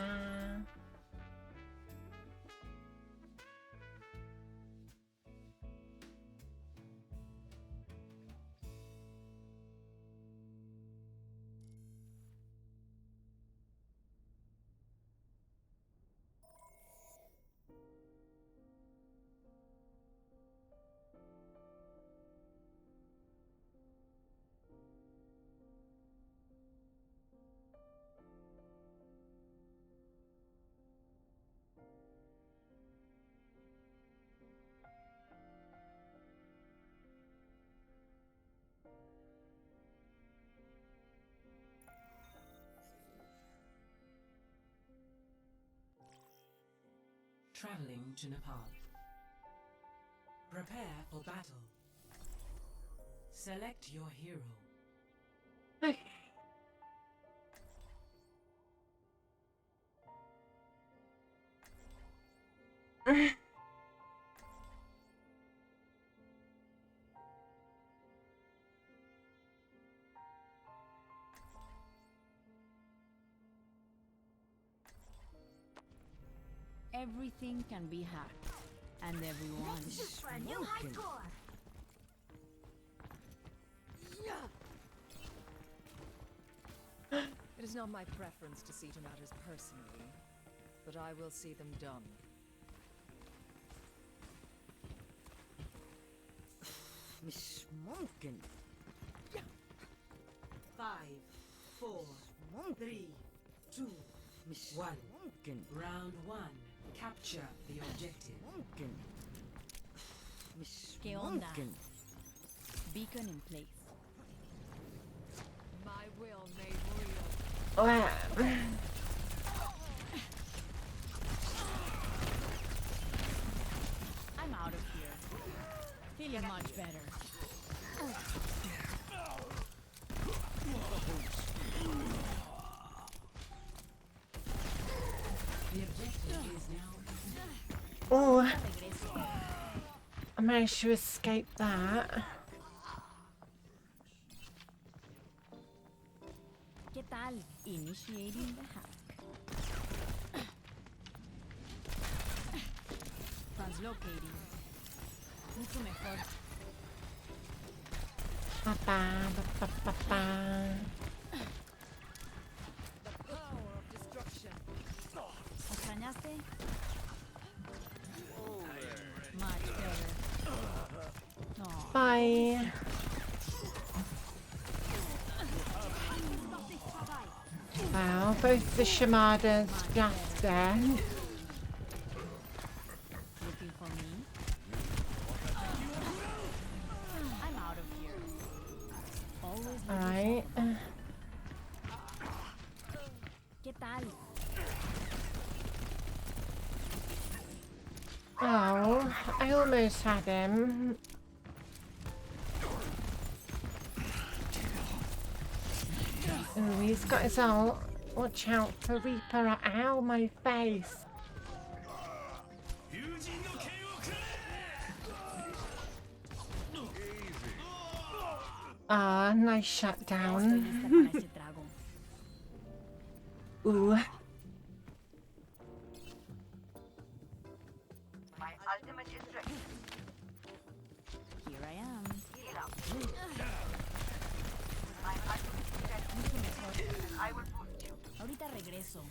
Speaker 1: traveling to Nepal. Prepare for battle. Select your hero.
Speaker 9: Okay.
Speaker 6: Everything can be hacked, and everyone
Speaker 8: Just for a new high score.
Speaker 5: It is not my preference to see to matters personally, but I will see them done.
Speaker 11: Miss Monken.
Speaker 1: 5, 4, 3, 2,
Speaker 11: Miss
Speaker 1: 1.
Speaker 11: Monken.
Speaker 1: Round 1. Capture the objective.
Speaker 11: Monken. Miss
Speaker 6: ¿Qué onda?
Speaker 11: Monken.
Speaker 6: beacon in place.
Speaker 5: My will made real.
Speaker 9: Wow.
Speaker 6: I'm out of here. Feeling much better.
Speaker 1: The objective is now.
Speaker 9: Oh,
Speaker 6: Regreso.
Speaker 9: I managed to escape that.
Speaker 6: ¿Qué tal? Initiating the hack. Translocating. Mucho mejor.
Speaker 9: Ba, ba, ba, ba, ba, ba.
Speaker 5: The power of destruction.
Speaker 6: ¿Extrañaste? Much better. No.
Speaker 9: Bye. Wow, both the Shamadas just there.
Speaker 6: Looking for me? I'm out of here. Always looking
Speaker 9: Alright.
Speaker 6: for me. ¿Qué tal?
Speaker 9: Oh, I almost had him. Ooh, he's got his ult. Watch out for Reaper. Ow, my face. Ah, nice
Speaker 6: Estoy
Speaker 9: shutdown.
Speaker 6: lista para ese trago.
Speaker 9: Ooh.
Speaker 6: Here I am. Ahorita regreso.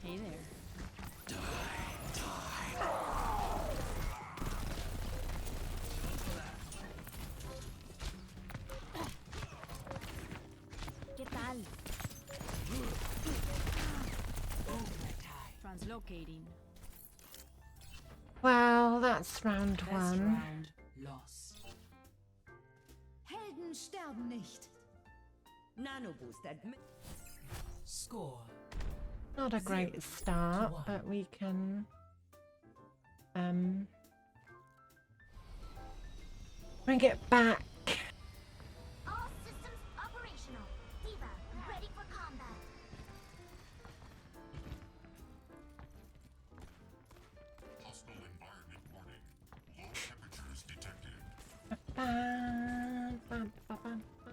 Speaker 6: Hey there. ¿Qué tal? Translocating.
Speaker 9: Well, that's round
Speaker 1: Best
Speaker 9: one.
Speaker 1: round lost.
Speaker 2: Helden sterben nicht.
Speaker 11: Nanoboost admit.
Speaker 1: Score
Speaker 9: Not a great start, but we can bring it back.
Speaker 8: All systems operational. Diva, ready for combat.
Speaker 7: Hostile environment warning. Low temperatures detected.
Speaker 9: Ba, ba, ba, ba, ba.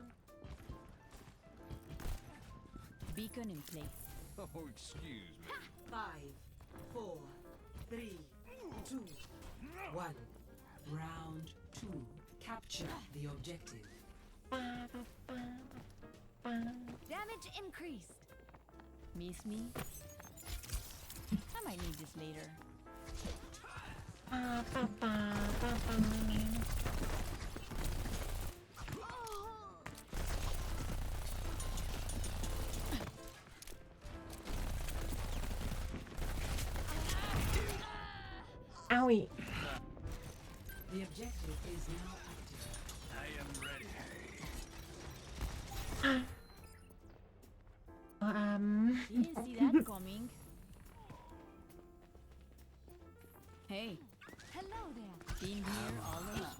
Speaker 6: Beacon in place.
Speaker 3: Oh, excuse me.
Speaker 1: 5, 4, 3, 2, 1. Round 2. Capture the objective.
Speaker 9: Ba, ba, ba, ba, ba.
Speaker 6: Damage increased. Miss me? I might need this later.
Speaker 9: Ba, ba, ba, ba, ba. Owie.
Speaker 1: The objective is now active.
Speaker 3: I am ready.
Speaker 6: Didn't see that coming. Hey,
Speaker 2: Hello there.
Speaker 6: been here all along.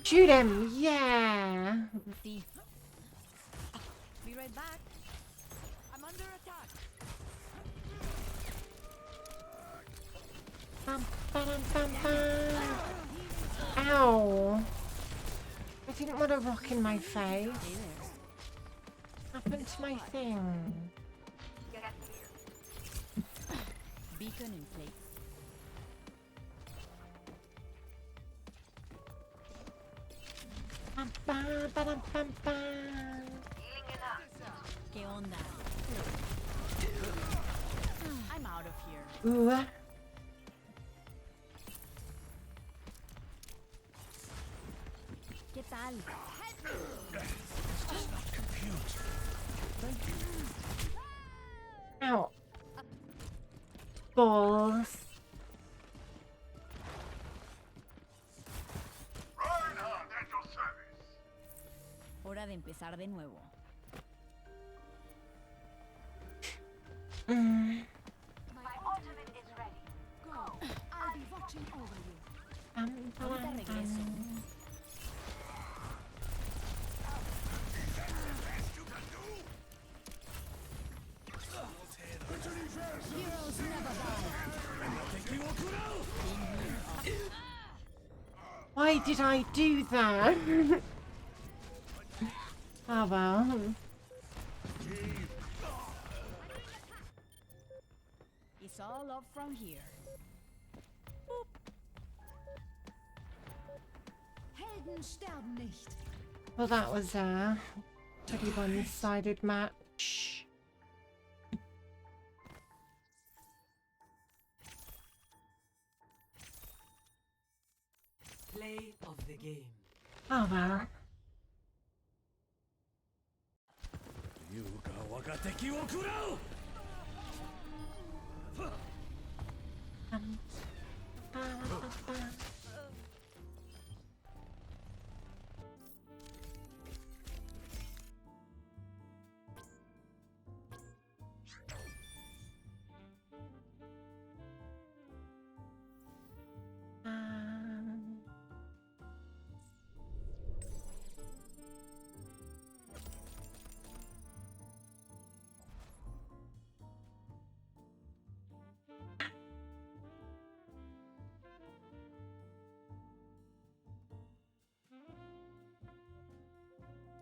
Speaker 9: Shoot him, yeah.
Speaker 6: Thief. Be right back. I'm under attack.
Speaker 9: Bum, ba-dum, bum, bum. Ow. I didn't want a rock in my face.
Speaker 6: Hey there.
Speaker 9: What happened to my thing?
Speaker 6: Beacon in place.
Speaker 9: Bum, ba, ba-dum, bum, bum.
Speaker 6: ¿Qué onda? I'm out of here.
Speaker 9: Ooh.
Speaker 6: ¿Qué tal?
Speaker 9: Ow. Balls.
Speaker 7: Reinhardt at your service.
Speaker 6: Hora de empezar de nuevo.
Speaker 8: My ultimate is ready.
Speaker 2: Go. I'll be watching over you.
Speaker 6: Ahorita regreso.
Speaker 2: Heroes never die.
Speaker 9: Why did I do that? Oh well.
Speaker 6: all up from here.
Speaker 2: Helden sterben nicht.
Speaker 9: Well, that was a pretty one-sided match.
Speaker 1: Play of the game.
Speaker 9: Oh well. Ba, ba, ba.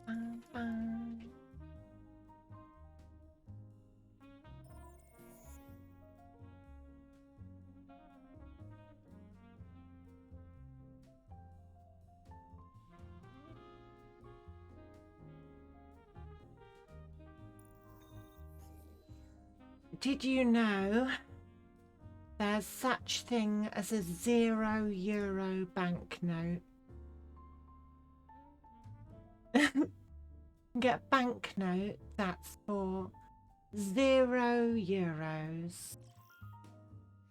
Speaker 9: Bum, bum. Did you know there's such thing as a €0 banknote? Get a banknote that's for €0.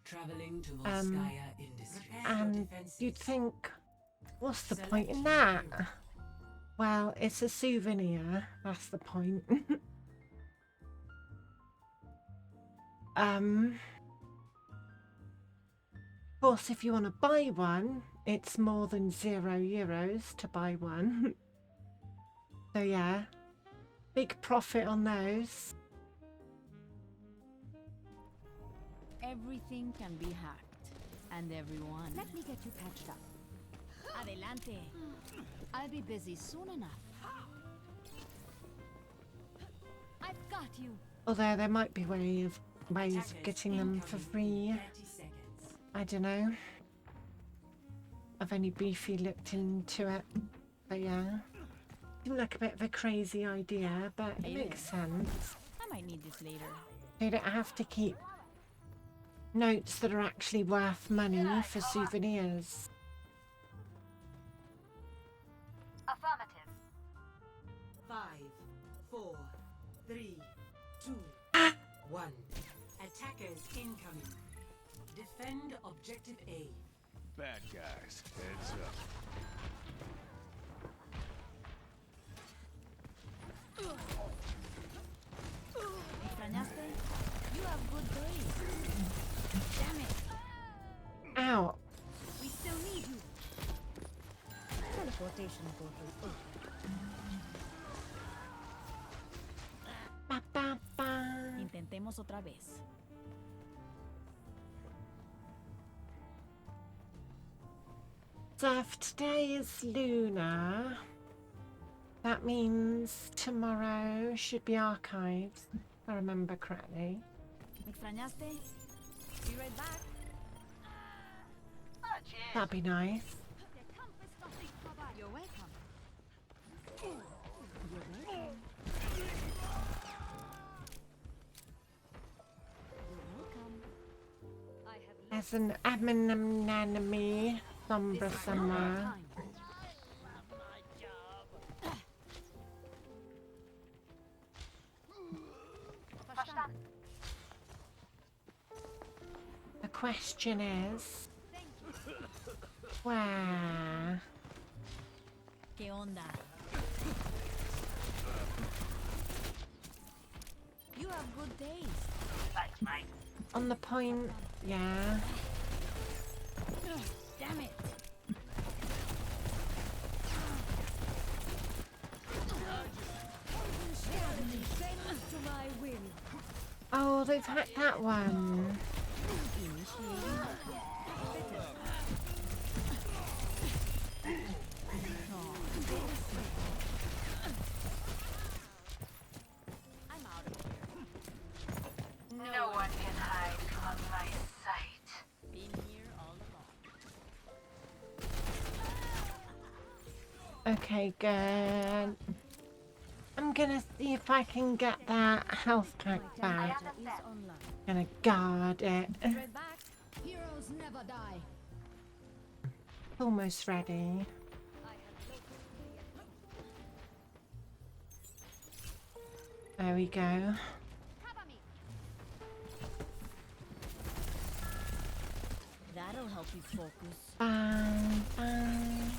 Speaker 1: Traveling to Volskaya Industries.
Speaker 9: And you'd think, what's the point in that? Well, it's a souvenir, that's the point. Of course, if you want to buy one, it's more than €0 to buy one. So yeah, big profit on those.
Speaker 6: Everything can be hacked. And everyone.
Speaker 2: Let me get you patched up.
Speaker 6: Adelante. I'll be busy soon enough.
Speaker 2: I've got you.
Speaker 9: Although there might be ways of getting them for free. I don't know. I've only briefly looked into it. But yeah. Seemed like a bit of a crazy idea, but it makes sense.
Speaker 6: I might need this later.
Speaker 9: You don't have to keep notes that are actually worth money for souvenirs.
Speaker 8: Affirmative.
Speaker 1: 5, 4, 3, 2, 1. Attackers incoming. Defend objective A.
Speaker 3: Bad guys, heads up.
Speaker 6: ¿Extrañaste? You have good days. Damn it.
Speaker 9: Ow.
Speaker 2: We still need you. Teleportation portal open.
Speaker 9: Ba, ba, ba.
Speaker 6: Intentemos otra vez.
Speaker 9: So if today is lunar, that means tomorrow should be archives, if I remember correctly.
Speaker 6: ¿Me extrañaste? Be right back.
Speaker 9: That'd be nice.
Speaker 2: You're welcome. You're welcome. You're welcome. I have
Speaker 9: There's an enemy, Sombra somewhere. The question is, where?
Speaker 6: ¿Qué onda? You have good days.
Speaker 9: On the point, yeah.
Speaker 6: Damn it.
Speaker 2: to my will.
Speaker 9: Oh, they've hacked that one.
Speaker 6: I'm out of here.
Speaker 8: No one can hide from a light.
Speaker 9: Okay, good. I'm gonna see if I can get that health pack back. Gonna guard it.
Speaker 6: Right back. Heroes never die.
Speaker 9: Almost ready. There we go.
Speaker 6: That'll help you focus.
Speaker 9: Bang, bang.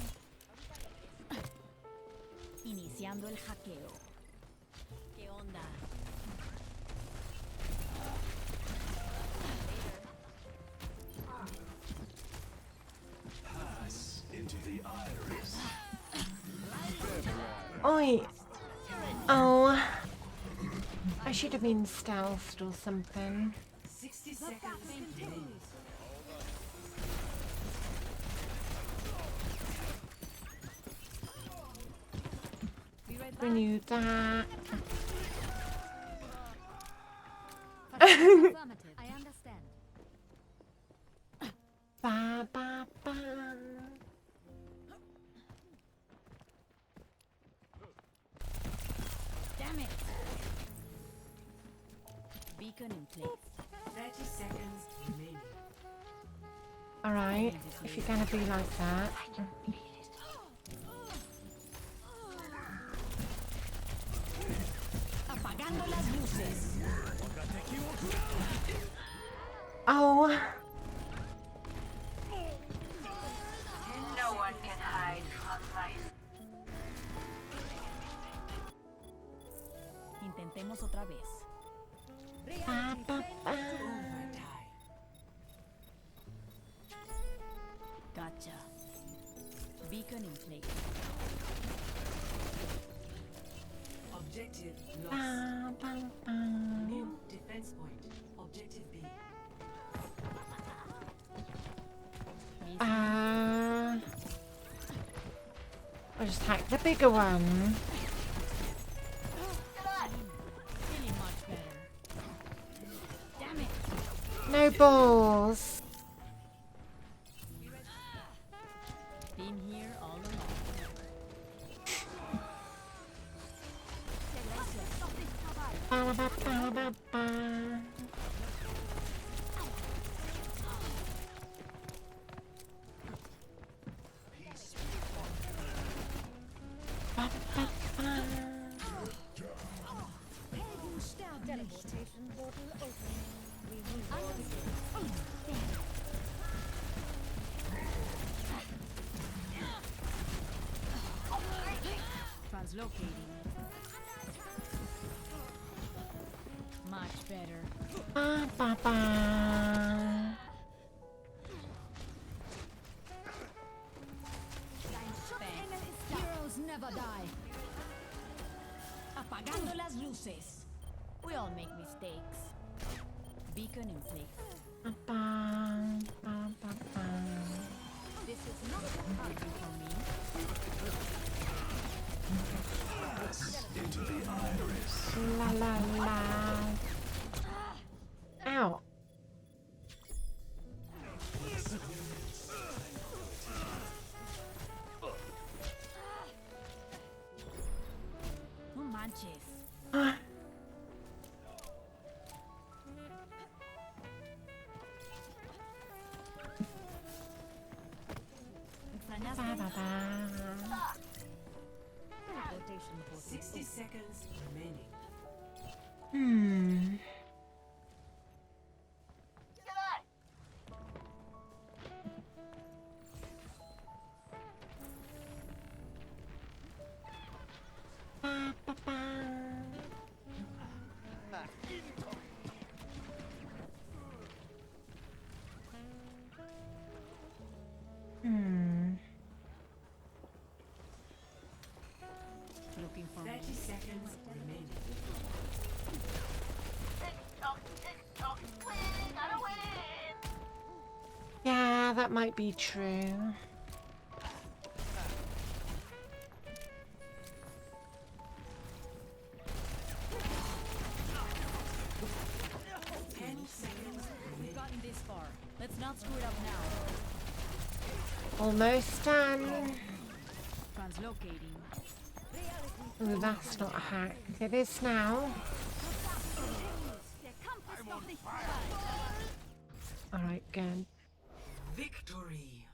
Speaker 6: Iniciando el hackeo. ¿Qué onda?
Speaker 3: Pass into the iris.
Speaker 9: Oi! Oh, I should have been stealthed or something.
Speaker 1: 60 seconds remaining.
Speaker 9: Renew that.
Speaker 2: Affirmative. I understand.
Speaker 9: Ba ba ba.
Speaker 6: Damn it. Beacon in place.
Speaker 1: 30 seconds remaining.
Speaker 9: Alright, if you're gonna be like that.
Speaker 6: Apagando las luces.
Speaker 9: Oh,
Speaker 8: No one can hide from life.
Speaker 6: Intentemos otra vez.
Speaker 9: ba ba ba.
Speaker 1: Overtime.
Speaker 6: Gotcha. Beacon in place.
Speaker 1: Objective lost.
Speaker 9: Ba ba ba.
Speaker 1: New defense point. Objective B.
Speaker 9: I'll just hack the bigger one.
Speaker 6: Feeling much better. Damn it.
Speaker 9: No balls.
Speaker 6: Been here all along.
Speaker 9: Ba ba ba ba ba. Ba ba ba.
Speaker 2: Teleportation portal open. We will
Speaker 6: Translocating. Much better.
Speaker 9: Ba ba ba.
Speaker 6: Heroes never die. Apagando las luces. We all make mistakes. Beacon in place.
Speaker 9: Ba ba ba ba.
Speaker 6: This is not a party for me.
Speaker 3: Pass into the iris.
Speaker 9: La la la. Ow.
Speaker 6: No manches.
Speaker 9: Ah.
Speaker 6: ¿Extrañaste?
Speaker 9: Ba ba ba.
Speaker 2: teleportation portal.
Speaker 1: 60 seconds remaining.
Speaker 9: Hmm. Ba ba ba. Hmm.
Speaker 6: Looking for me.
Speaker 1: 30 seconds remaining.
Speaker 9: Yeah, that might be true.
Speaker 6: We've gotten this far. Let's not screw it up now.
Speaker 9: Almost done.
Speaker 6: Translocating.
Speaker 9: Oh, that's not a hack. It is now. Alright, good.
Speaker 1: Victory.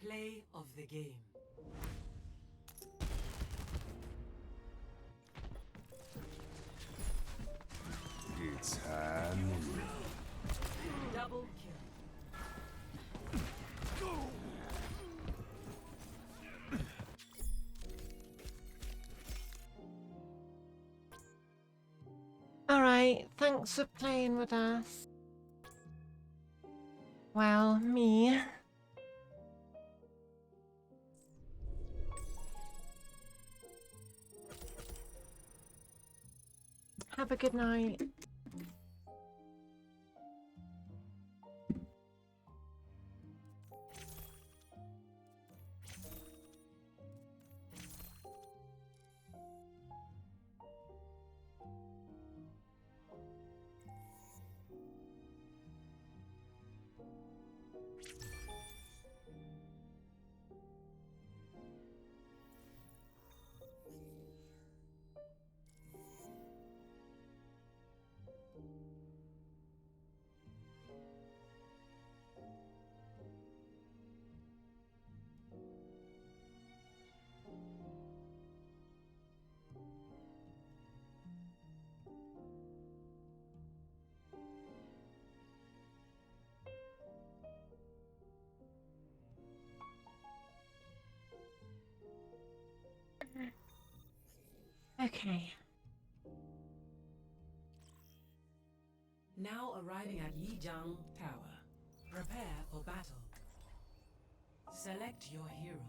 Speaker 1: Play of the game.
Speaker 3: It's time.
Speaker 1: Double kill.
Speaker 9: Alright, thanks for playing with us. Well, me. Have a good night. Okay.
Speaker 1: Now arriving at Yijiang Tower. Prepare for battle. Select your hero.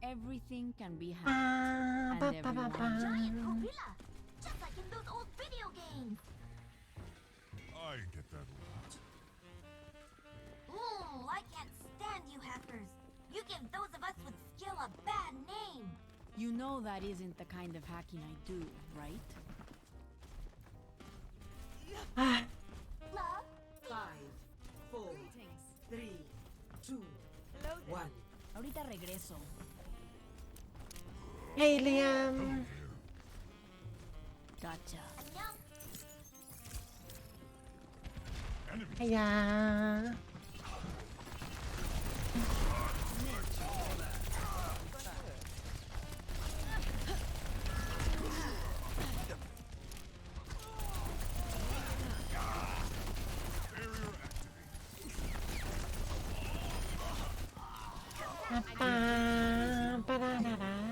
Speaker 6: Everything can be hacked. And everyone.
Speaker 8: Giant gorilla, just like in those old video games.
Speaker 7: I get that a lot.
Speaker 8: Ooh, I can't stand you hackers. You give those of us with skill a bad name.
Speaker 6: You know that isn't the kind of hacking I do, right?
Speaker 8: Love?
Speaker 1: 5, 4, 3, 2, 1.
Speaker 6: Ahorita regreso.
Speaker 9: Hey, Liam.
Speaker 6: Gotcha.
Speaker 9: Yeah.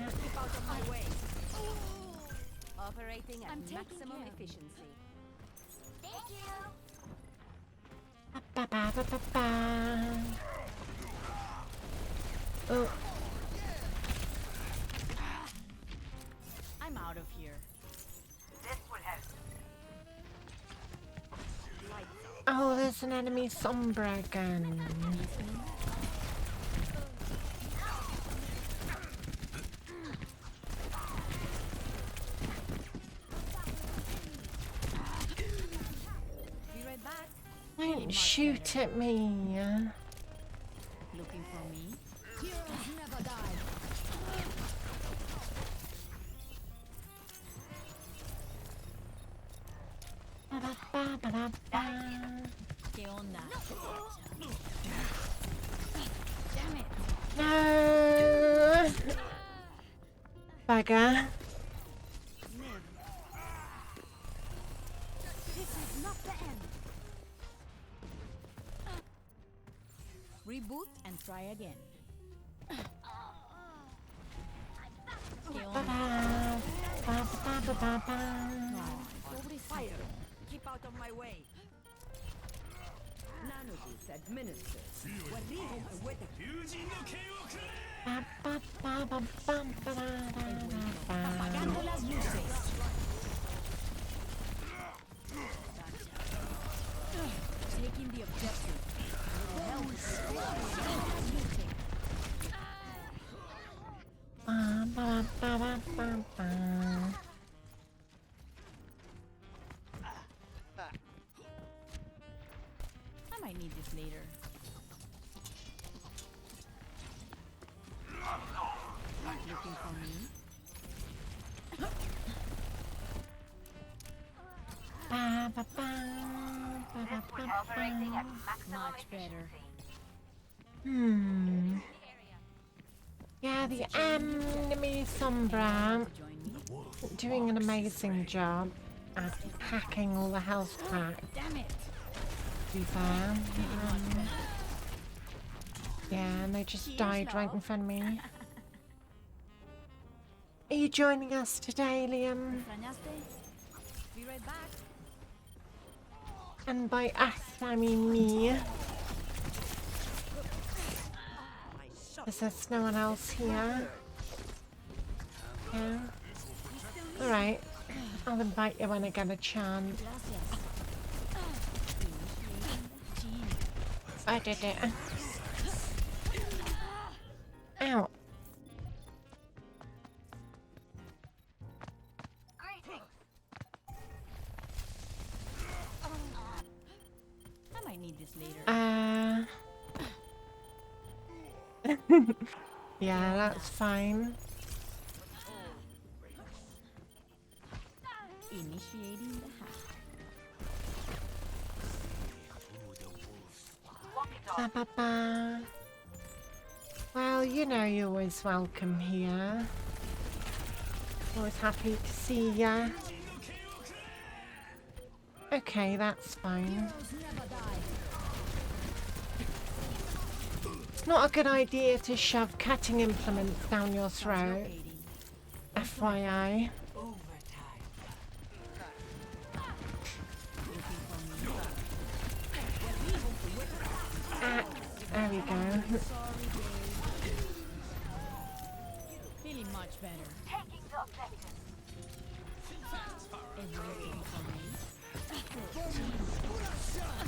Speaker 5: Keep out of my way. Operating at maximum efficiency.
Speaker 8: Thank you.
Speaker 9: Oh.
Speaker 6: I'm out of here.
Speaker 9: Oh, there's an enemy Sombra gun.
Speaker 6: Be right back.
Speaker 9: Don't shoot at me.
Speaker 6: Looking for me? Heroes never die. ¿Qué onda? Damn it.
Speaker 9: No! Bugger.
Speaker 2: This is not the end.
Speaker 6: Reboot and try again. ¿Qué
Speaker 9: Ba-da,
Speaker 6: onda?
Speaker 9: ba-ba-ba-ba-ba.
Speaker 5: Fire. Keep out of my way. Nanojuice administered.
Speaker 6: Apagando las luces. Taking the objective. I might need this later. Looking for me? Much better.
Speaker 9: Yeah, the enemy Sombra doing an amazing job at hacking all the health pack.
Speaker 6: Damn it!
Speaker 9: To be fair. Yeah, and they just died right in front of me. Are you joining us today, Liam?
Speaker 6: Be right back.
Speaker 9: And by us, I mean me. There's no one else here. Yeah. Alright. I'll invite you when I get a chance. I did it. Ow.
Speaker 6: I might need this later.
Speaker 9: Yeah, that's fine.
Speaker 6: Initiating the hack.
Speaker 9: Ba-ba-ba. Well, you know you're always welcome here. Always happy to see ya. Okay, that's fine. It's not a good idea to shove cutting implements down your throat. FYI. There we go.
Speaker 6: Feeling much better.
Speaker 8: Taking the objective.
Speaker 6: Everything for me.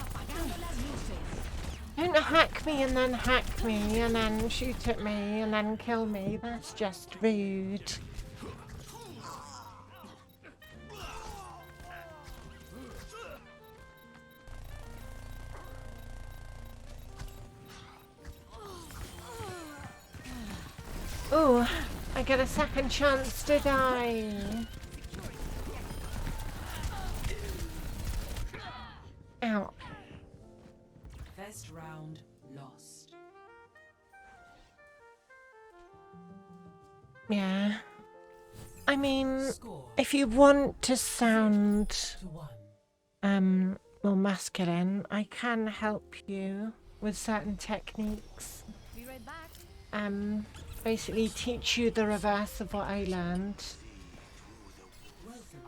Speaker 6: Apagando las luces.
Speaker 9: Don't hack me and then hack me and then shoot at me and then kill me. That's just rude. Oh, I get a second chance to die. Ow.
Speaker 1: First round lost.
Speaker 9: Yeah. I mean,
Speaker 1: Score
Speaker 9: if you want to sound
Speaker 1: 2-1.
Speaker 9: more masculine, I can help you with certain techniques.
Speaker 6: Be right back.
Speaker 9: Basically teach you the reverse of what I learned.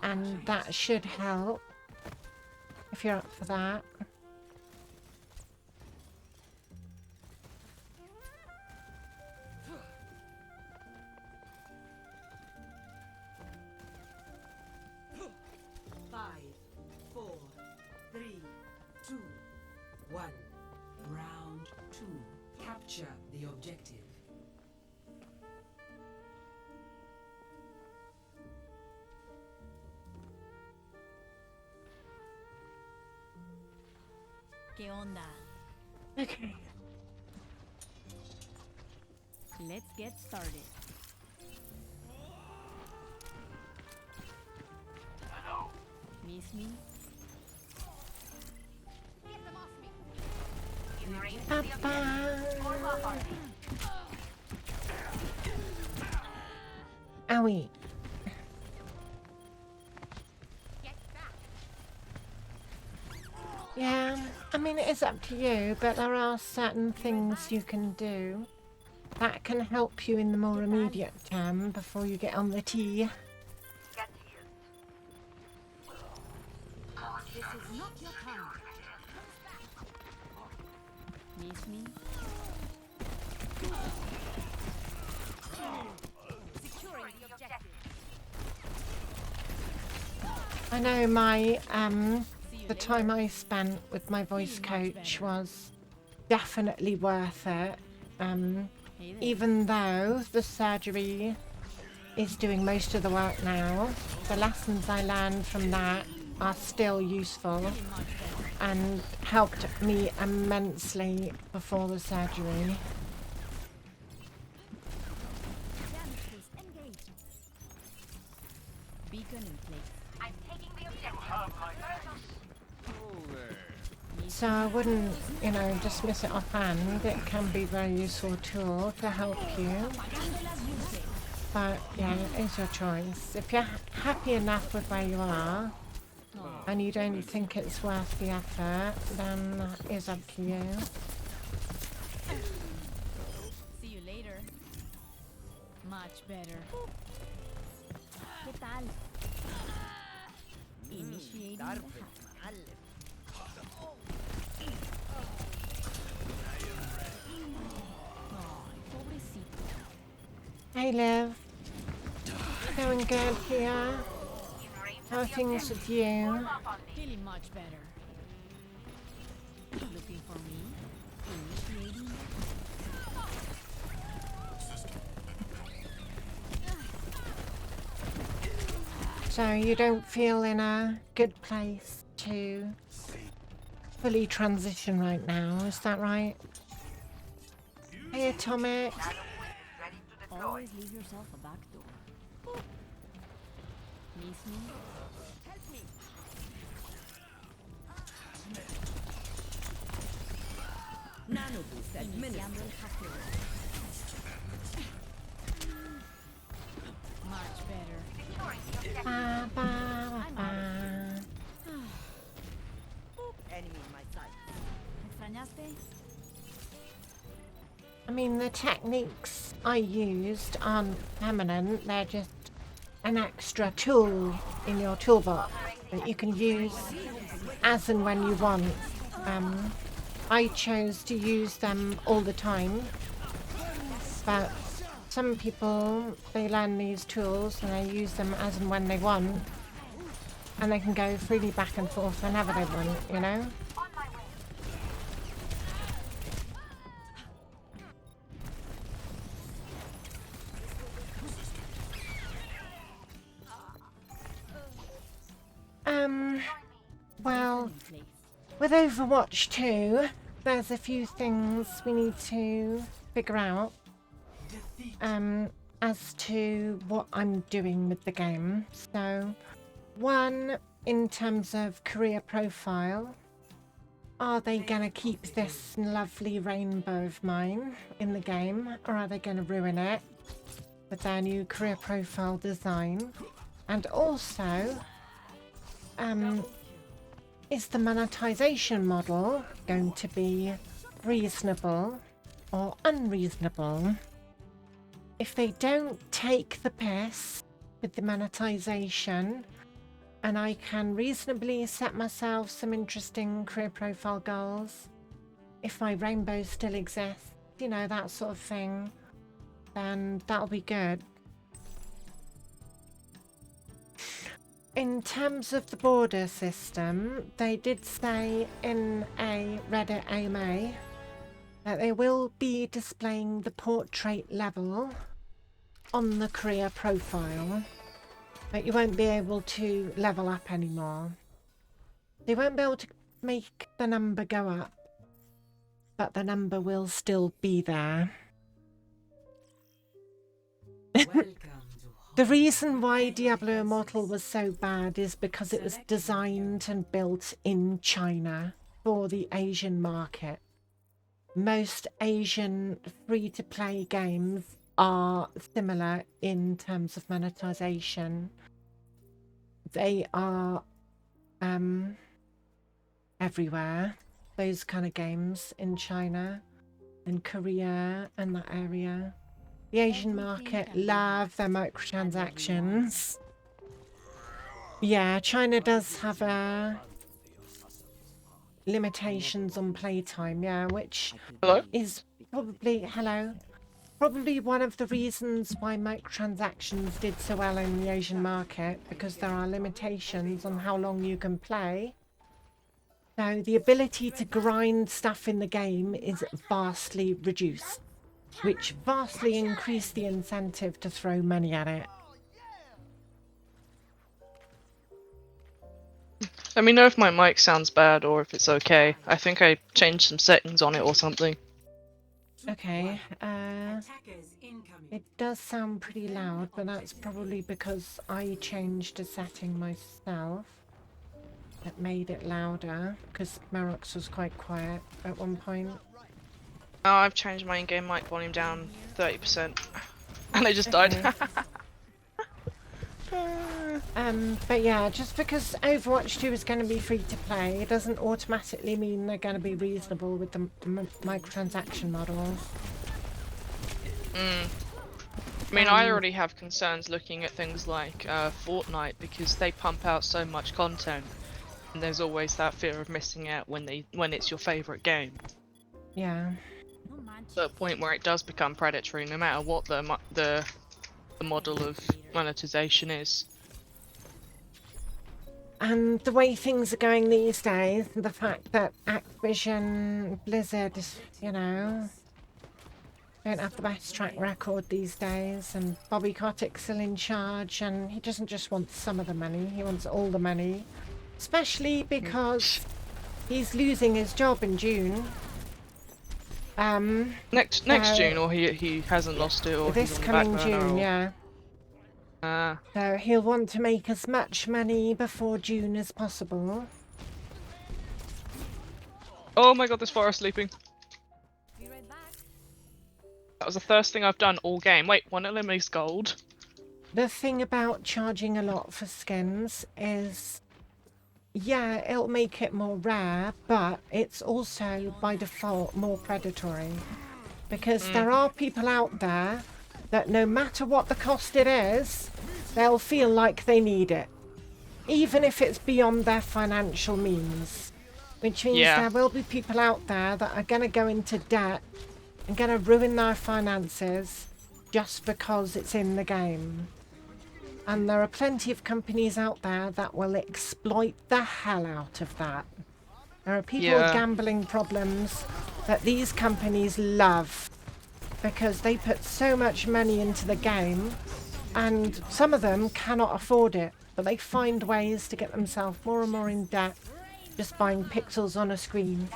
Speaker 9: And that should help. If you're up for that.
Speaker 1: Five, 4, 3, 2, 1. Round 2. Capture the objective.
Speaker 6: ¿Qué onda?
Speaker 9: Okay.
Speaker 6: Let's get started. Miss me?
Speaker 9: Owie. Yeah, I mean it is up to you, but there are certain things you can do that can help you in the more immediate term before you get on the tee.
Speaker 6: This is not your time. Miss me?
Speaker 9: I know my the time I spent with my voice coach was definitely worth it. Even though the surgery is doing most of the work now, the lessons I learned from that are still useful and helped me immensely before the surgery.
Speaker 6: Beacon in place.
Speaker 8: I'm taking the objective.
Speaker 9: So I wouldn't, you know, dismiss it offhand. It can be a very useful tool to help you. But yeah, it's your choice. If you're happy enough with where you are and you don't think it's worth the effort, then that is up to you.
Speaker 6: See you later. Much better.
Speaker 2: ¿Qué tal?
Speaker 6: Initiating the hack.
Speaker 9: Hey Liv. Going good here. How are things with you?
Speaker 6: Feeling much better. Looking for me? Initiating.
Speaker 9: So you don't feel in a good place to fully transition right now, is that right? Hey Atomic.
Speaker 2: Always leave yourself a back door.
Speaker 6: Miss me?
Speaker 2: Help me.
Speaker 11: Nano boost administered.
Speaker 6: Much better.
Speaker 9: Ba, ba, ba.
Speaker 11: Enemy in my sight.
Speaker 2: ¿Extrañaste?
Speaker 9: I mean, the techniques I used aren't permanent, they're just an extra tool in your toolbox that you can use as and when you want. I chose to use them all the time, but some people, they learn these tools and they use them as and when they want, and they can go freely back and forth whenever they want, you know? Well, with Overwatch 2, there's a few things we need to figure out as to what I'm doing with the game. So, one, in terms of career profile, are they going to keep this lovely rainbow of mine in the game, or are they going to ruin it with their new career profile design? And also, is the monetization model going to be reasonable or unreasonable? If they don't take the piss with the monetization, and I can reasonably set myself some interesting career profile goals, if my rainbow still exists, you know, that sort of thing, then that'll be good. In terms of the border system, they did say in a Reddit AMA that they will be displaying the portrait level on the career profile, but you won't be able to level up anymore. They won't be able to make the number go up, but the number will still be there. The reason why Diablo Immortal was so bad is because it was designed and built in China for the Asian market. Most Asian free-to-play games are similar in terms of monetization. They are everywhere, those kind of games in China and Korea and that area. The Asian market love their microtransactions. Yeah, China does have limitations on playtime, yeah, which is probably probably one of the reasons why microtransactions did so well in the Asian market, because there are limitations on how long you can play. So the ability to grind stuff in the game is vastly reduced, which vastly increased the incentive to throw money at it.
Speaker 12: Let me know if my mic sounds bad or if it's okay. I think I changed some settings on it or something.
Speaker 9: Okay,
Speaker 1: Attackers incoming.
Speaker 9: it does sound pretty loud, but that's probably because I changed a setting myself that made it louder, because Merox was quite quiet at one point.
Speaker 12: Oh, I've changed my in-game mic volume down 30%. And I just died.
Speaker 9: But yeah, just because Overwatch 2 is going to be free to play, it doesn't automatically mean they're going to be reasonable with the microtransaction models.
Speaker 12: I mean, I already have concerns looking at things like Fortnite, because they pump out so much content, and there's always that fear of missing out when it's your favourite game.
Speaker 9: Yeah.
Speaker 12: To the point where it does become predatory, no matter what the model of monetization is.
Speaker 9: And the way things are going these days, the fact that Activision, Blizzard, you know, don't have the best track record these days, and Bobby Kotick's still in charge, and he doesn't just want some of the money, he wants all the money. Especially because he's losing his job in June.
Speaker 12: Next June, or he hasn't lost it, or
Speaker 9: this
Speaker 12: he's on
Speaker 9: coming
Speaker 12: the back burner,
Speaker 9: June,
Speaker 12: or...
Speaker 9: yeah. So he'll want to make as much money before June as possible.
Speaker 12: Oh my god, this forest leaping.
Speaker 2: Be right back.
Speaker 12: That was the first thing I've done all game. Wait, 1 eliminates gold.
Speaker 9: The thing about charging a lot for skins is, yeah, it'll make it more rare, but it's also by default more predatory. Because there are people out there that no matter what the cost it is, they'll feel like they need it. Even if it's beyond their financial means. Which means there will be people out there that are going to go into debt and going to ruin their finances just because it's in the game. And there are plenty of companies out there that will exploit the hell out of that. There are people with gambling problems that these companies love because they put so much money into the game, and some of them cannot afford it, but they find ways to get themselves more and more in debt just buying pixels on a screen.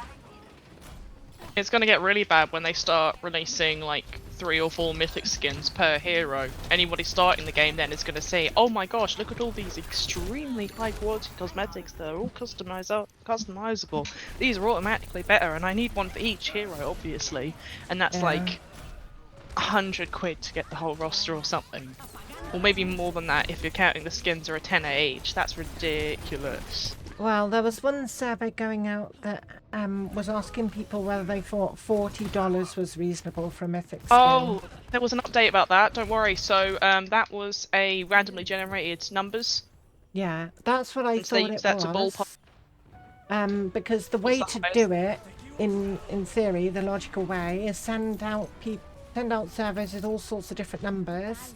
Speaker 12: It's gonna get really bad when they start releasing like 3 or 4 mythic skins per hero. Anybody starting the game then is gonna say, oh my gosh, look at all these extremely high quality cosmetics, they're all customizable. These are automatically better, and I need one for each hero, obviously. And that's like 100 quid to get the whole roster or something. Or maybe more than that if you're counting the skins are a tenner each. That's ridiculous.
Speaker 9: Well, there was one survey going out that was asking people whether they thought $40 was reasonable for a mythic skin.
Speaker 12: Oh, there was an update about that, don't worry. So that was a randomly generated numbers.
Speaker 9: Yeah, that's what I thought it
Speaker 12: that's
Speaker 9: was.
Speaker 12: A ballpark.
Speaker 9: Because the way to do it, in theory, the logical way, is send out surveys with all sorts of different numbers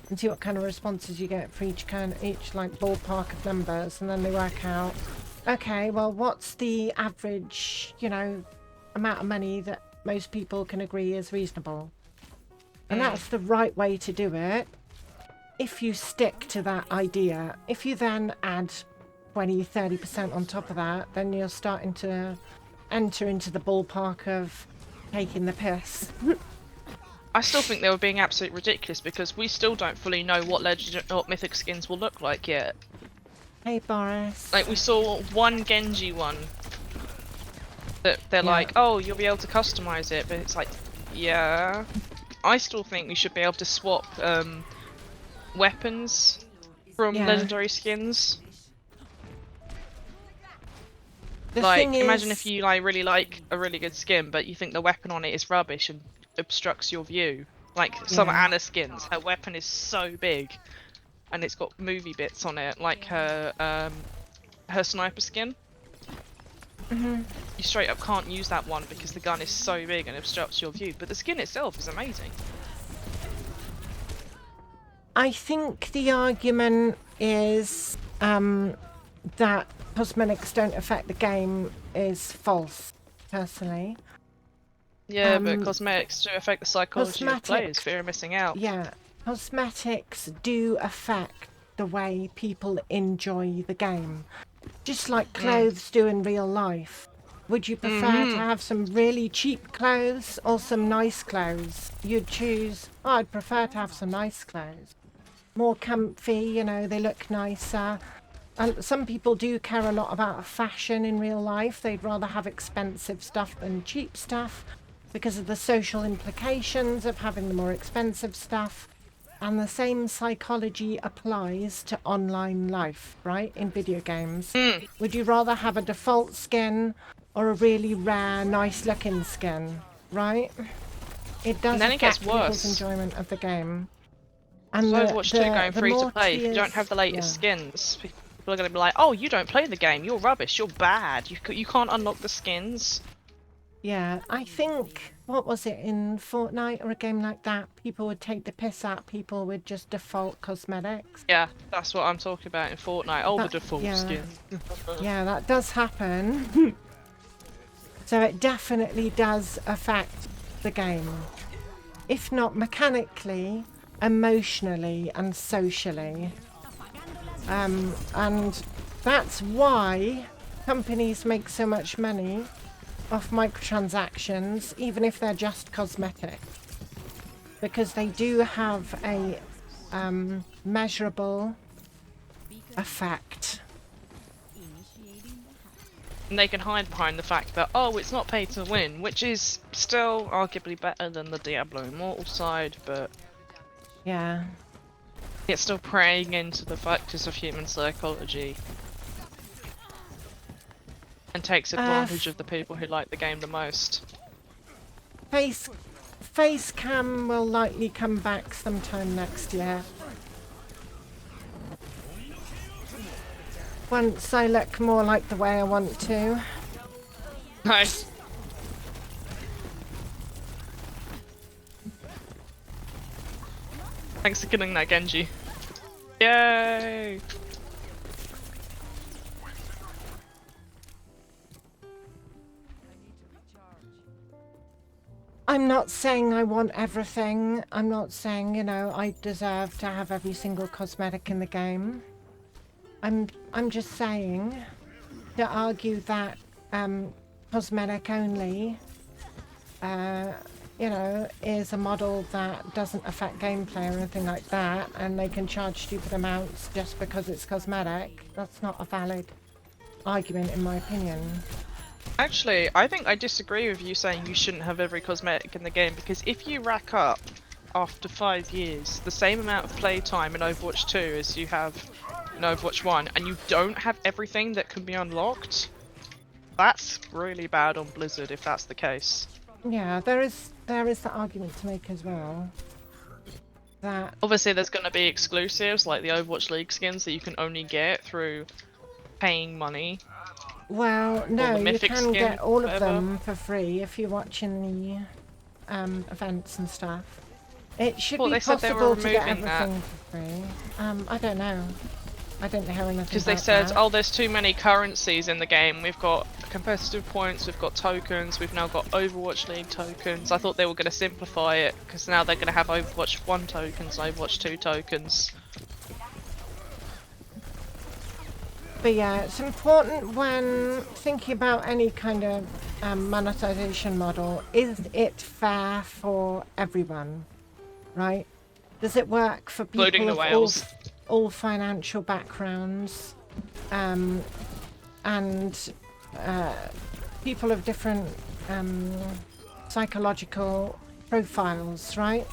Speaker 9: and see what kind of responses you get for each like ballpark of numbers, and then they work out, okay, well, what's the average, you know, amount of money that most people can agree is reasonable. And that's the right way to do it if you stick to that idea. If you then add 20-30% on top of that, then you're starting to enter into the ballpark of taking the piss.
Speaker 12: I still think they were being absolutely ridiculous because we still don't fully know what what mythic skins will look like yet.
Speaker 9: Hey Boris.
Speaker 12: Like, we saw one Genji one that they're like, oh, you'll be able to customize it, but it's like, yeah. I still think we should be able to swap weapons from legendary skins. Imagine if you really like a really good skin, but you think the weapon on it is rubbish and obstructs your view. Like some Anna skins, her weapon is so big, and it's got movie bits on it, like her sniper skin. You straight up can't use that one because the gun is so big and obstructs your view. But the skin itself is amazing.
Speaker 9: I think the argument is that cosmetics don't affect the game is false, personally.
Speaker 12: Yeah, but cosmetics do affect the psychology of players, fear of missing out.
Speaker 9: Yeah, cosmetics do affect the way people enjoy the game. Just like clothes do in real life. Would you prefer to have some really cheap clothes or some nice clothes? You'd choose, oh, I'd prefer to have some nice clothes. More comfy, you know, they look nicer. And some people do care a lot about fashion in real life. They'd rather have expensive stuff than cheap stuff because of the social implications of having the more expensive stuff. And the same psychology applies to online life, right? In video games. Would you rather have a default skin or a really rare, nice-looking skin, right? It does affect people's enjoyment of the game.
Speaker 12: And Overwatch 2 going free to play, if you don't have the latest skins, people are going to be like, oh, you don't play the game, you're rubbish, you're bad, you can't unlock the skins.
Speaker 9: Yeah, I think, what was it, in Fortnite or a game like that, people would take the piss out people with just default cosmetics.
Speaker 12: Yeah, that's what I'm talking about in Fortnite, all the default skins.
Speaker 9: Yeah, that does happen. So it definitely does affect the game. If not mechanically, emotionally and socially. And that's why companies make so much money off microtransactions, even if they're just cosmetic, because they do have a measurable effect.
Speaker 12: And they can hide behind the fact that, oh, it's not pay to win, which is still arguably better than the Diablo Immortal side, but
Speaker 9: yeah,
Speaker 12: it's still preying into the factors of human psychology. And takes advantage of the people who like the game the most.
Speaker 9: Face cam will likely come back sometime next year. Once I look more like the way I want to.
Speaker 12: Nice. Thanks for killing that Genji. Yay!
Speaker 9: I'm not saying I want everything. I'm not saying, you know, I deserve to have every single cosmetic in the game. I'm just saying to argue that cosmetic only, you know, is a model that doesn't affect gameplay or anything like that, and they can charge stupid amounts just because it's cosmetic. That's not a valid argument, in my opinion.
Speaker 12: Actually, I think I disagree with you saying you shouldn't have every cosmetic in the game, because if you rack up, after 5 years, the same amount of playtime in Overwatch 2 as you have in Overwatch 1, and you don't have everything that can be unlocked, that's really bad on Blizzard if that's the case.
Speaker 9: Yeah, there is that argument to make as well. That
Speaker 12: obviously there's going to be exclusives like the Overwatch League skins that you can only get through paying money.
Speaker 9: Well, no, you can get all of
Speaker 12: whatever.
Speaker 9: them for free if you're watching the events and stuff. It should be possible to get everything for free. I don't know. I don't know how anything
Speaker 12: because they said, oh, there's too many currencies in the game. We've got competitive points, we've got tokens, we've now got Overwatch League tokens. I thought they were going to simplify it because now they're going to have Overwatch 1 tokens, Overwatch 2 tokens.
Speaker 9: But yeah, it's important when thinking about any kind of monetization model, is it fair for everyone, right? Does it work for people
Speaker 12: Including the
Speaker 9: of
Speaker 12: whales.
Speaker 9: all financial backgrounds and people of different psychological profiles, right?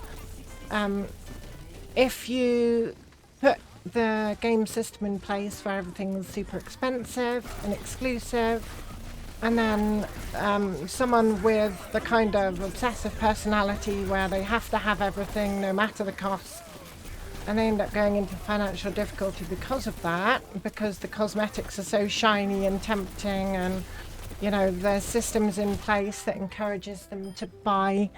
Speaker 9: If you put the game system in place where everything's super expensive and exclusive, and then someone with the kind of obsessive personality where they have to have everything no matter the cost, and they end up going into financial difficulty because of that, because the cosmetics are so shiny and tempting, and you know there's systems in place that encourages them to buy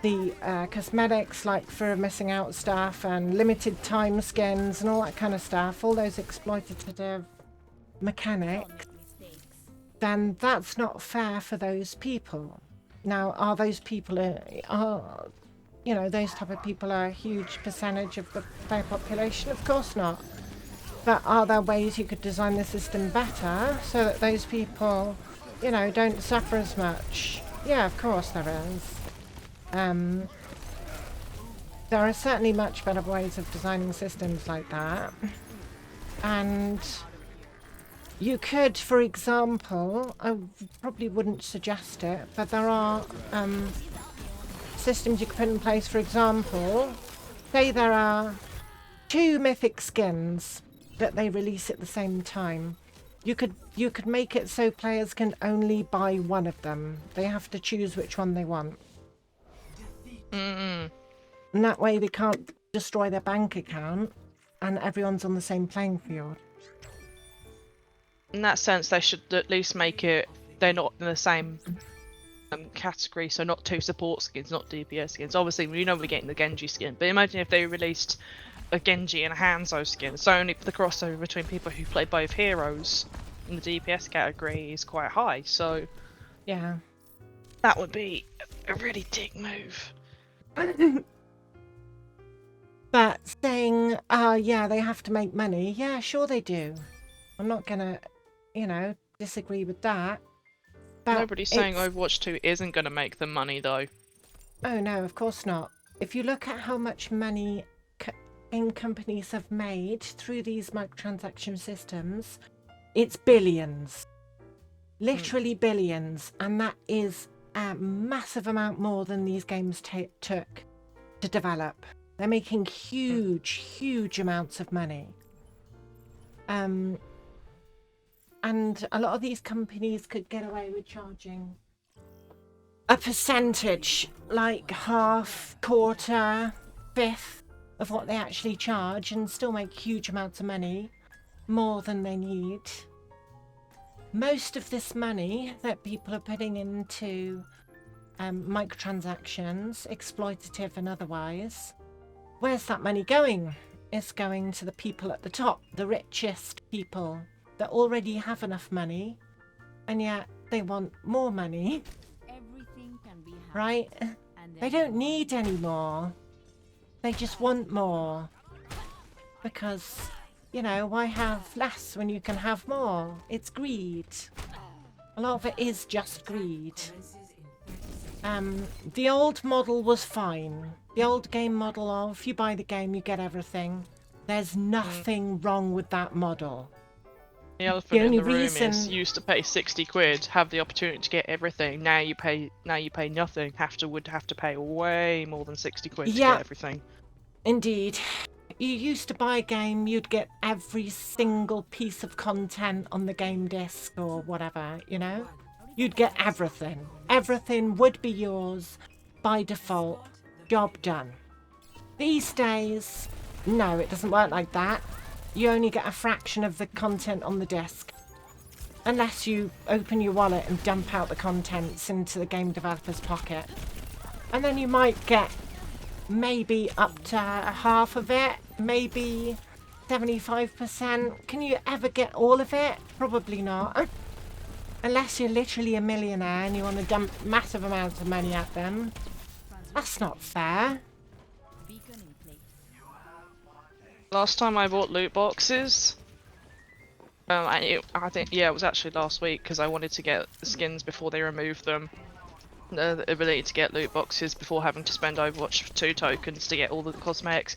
Speaker 9: the cosmetics, like for missing out stuff and limited time skins and all that kind of stuff, all those exploitative mechanics, then that's not fair for those people. Now, are those people, you know, those type of people are a huge percentage of the player population? Of course not. But are there ways you could design the system better so that those people, you know, don't suffer as much? Yeah, of course there is. There are certainly much better ways of designing systems like that. And you could, for example, I probably wouldn't suggest it, but there are systems you could put in place. For example, say there are 2 mythic skins that they release at the same time. You could make it so players can only buy one of them. They have to choose which one they want. And that way they can't destroy their bank account and everyone's on the same playing field.
Speaker 12: In that sense, they should at least make it they're not in the same category, so not 2 support skins, not DPS skins. Obviously, we know we're getting the Genji skin, but imagine if they released a Genji and a Hanzo skin. So only the crossover between people who play both heroes in the DPS category is quite high. So
Speaker 9: yeah,
Speaker 12: that would be a really dick move.
Speaker 9: But saying, yeah, they have to make money. Yeah, sure they do. I'm not gonna, you know, disagree with that. But
Speaker 12: nobody's saying Overwatch 2 isn't gonna make them money, though.
Speaker 9: Oh no, of course not. If you look at how much money game companies have made through these microtransaction systems, it's billions. Literally billions. And that is a massive amount more than these games took to develop. They're making huge amounts of money. And a lot of these companies could get away with charging a percentage, like half, quarter, fifth of what they actually charge, and still make huge amounts of money, more than they need. Most of this money that people are putting into microtransactions, exploitative and otherwise, where's that money going? It's going to the people at the top, the richest people that already have enough money, and yet they want more money.
Speaker 2: Everything can be had,
Speaker 9: right? They don't need any more. They just want more. Because, you know, why have less when you can have more? It's greed. A lot of it is just greed. The old model was fine. The old game model of, if you buy the game, you get everything. There's nothing wrong with that model.
Speaker 12: The elephant in the room is you used to pay 60 quid, have the opportunity to get everything. Now you pay nothing. Would have to pay way more than 60 quid to get everything.
Speaker 9: Indeed. You used to buy a game, you'd get every single piece of content on the game disc or whatever, you know? You'd get everything. Everything would be yours by default. Job done. These days, no, it doesn't work like that. You only get a fraction of the content on the disc. Unless you open your wallet and dump out the contents into the game developer's pocket. And then you might get maybe up to half of it, maybe 75%. Can you ever get all of it? Probably not. Unless you're literally a millionaire and you want to dump massive amounts of money at them. That's not fair.
Speaker 12: Last time I bought loot boxes, I think, yeah, it was actually last week because I wanted to get the skins before they removed them. The ability to get loot boxes before having to spend Overwatch 2 tokens to get all the cosmetics.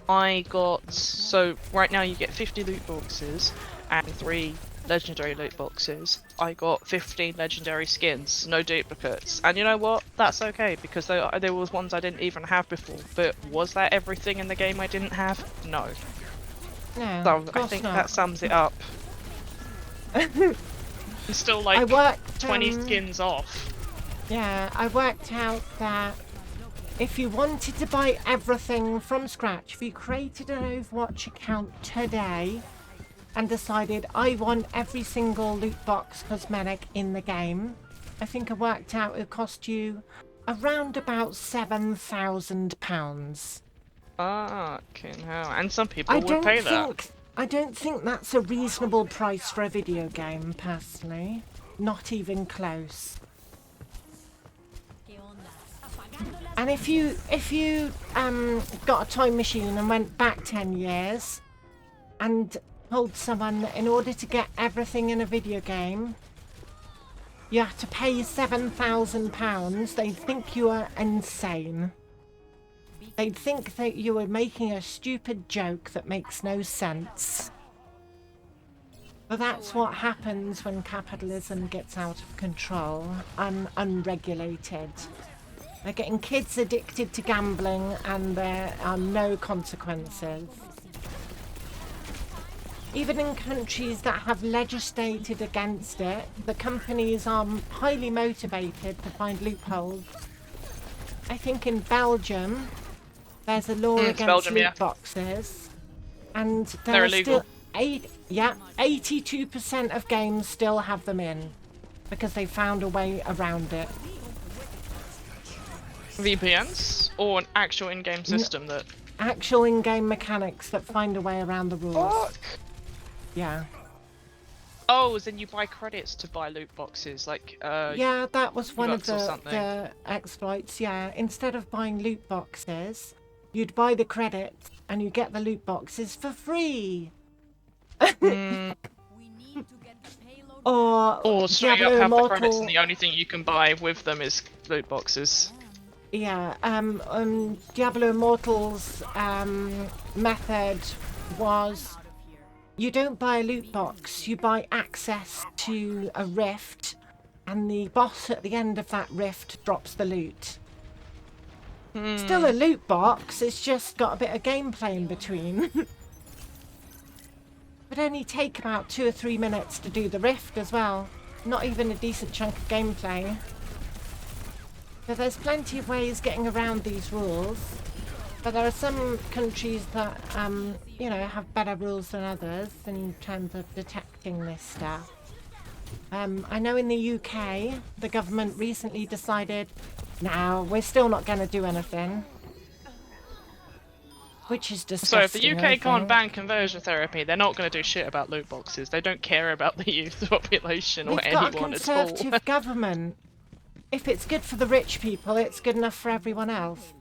Speaker 12: I got, so right now you get 50 loot boxes and 3 legendary loot boxes. I got 15 legendary skins, no duplicates. And you know what? That's okay because there was ones I didn't even have before. But was that everything in the game I didn't have? No.
Speaker 9: No,
Speaker 12: so I think that sums it up. I'm still like 20 skins off.
Speaker 9: Yeah, I worked out that if you wanted to buy everything from scratch, if you created an Overwatch account today and decided I want every single loot box cosmetic in the game, I think I worked out it would cost you Around about £7,000.
Speaker 12: Fucking hell. And some people would pay that.
Speaker 9: I don't think that's a reasonable price for a video game, personally. Not even close. And if you got a time machine and went back 10 years and told someone that in order to get everything in a video game, you have to pay £7,000, they'd think you are insane. They'd think that you were making a stupid joke that makes no sense. But that's what happens when capitalism gets out of control and unregulated. They're getting kids addicted to gambling and there are no consequences. Even in countries that have legislated against it, the companies are highly motivated to find loopholes. I think in Belgium, there's a law against loot boxes, and
Speaker 12: they're illegal.
Speaker 9: Still 82% of games still have them in because they found a way around it.
Speaker 12: VPNs or an actual in-game system that
Speaker 9: actual in-game mechanics that find a way around the rules.
Speaker 12: Fuck.
Speaker 9: Yeah.
Speaker 12: Oh, then you buy credits to buy loot boxes, like
Speaker 9: yeah, that was one of
Speaker 12: the
Speaker 9: exploits. Yeah, instead of buying loot boxes, you'd buy the credits and you get the loot boxes for free.
Speaker 12: Or straight up have the credits and the only thing you can buy with them is loot boxes.
Speaker 9: Yeah, Diablo Immortal's method was you don't buy a loot box, you buy access to a rift, and the boss at the end of that rift drops the loot. Still a loot box, it's just got a bit of gameplay in between. Would only take about 2 or 3 minutes to do the rift as well. Not even a decent chunk of gameplay. So there's plenty of ways getting around these rules, but there are some countries that, you know, have better rules than others in terms of detecting this stuff. I know in the UK, the government recently decided, no, we're still not going to do anything. Which is disgusting.
Speaker 12: So if the UK can't ban conversion therapy, they're not going to do shit about loot boxes. They don't care about the youth population or anyone at all.
Speaker 9: We've got a conservative government. If it's good for the rich people, it's good enough for everyone else.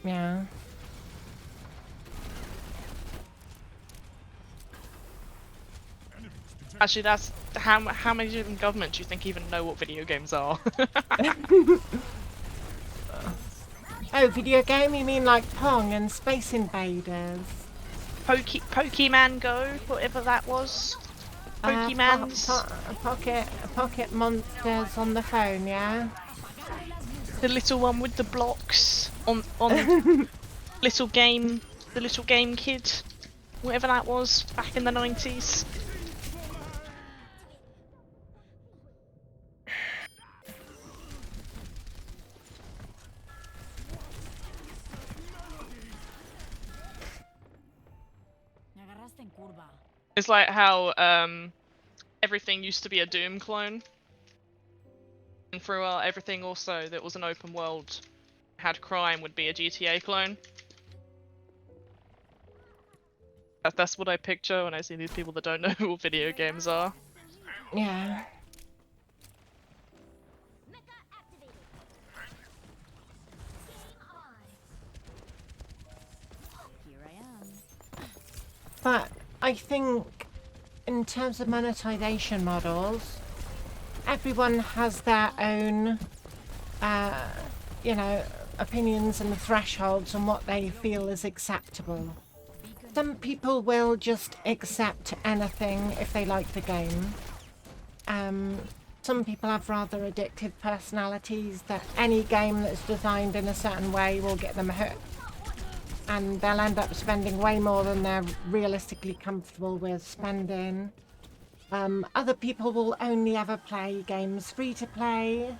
Speaker 9: Yeah.
Speaker 12: Actually, that's how many different governments do you think even know what video games are?
Speaker 9: Oh, video game? You mean like Pong and Space Invaders?
Speaker 12: Pokemon Go, whatever that was. Pokemans.
Speaker 9: Pocket monsters on the phone, yeah?
Speaker 12: The little one with the blocks on the little game kid, whatever that was back in the 90s. It's like how everything used to be a Doom clone, and throughout everything also that was an open world had crime would be a GTA clone. That's what I picture when I see these people that don't know what video games are.
Speaker 9: Yeah. But I think in terms of monetization models, everyone has their own, you know, opinions and thresholds on what they feel is acceptable. Some people will just accept anything if they like the game. Some people have rather addictive personalities that any game that's designed in a certain way will get them hooked. And they'll end up spending way more than they're realistically comfortable with spending. Other people will only ever play games free to play,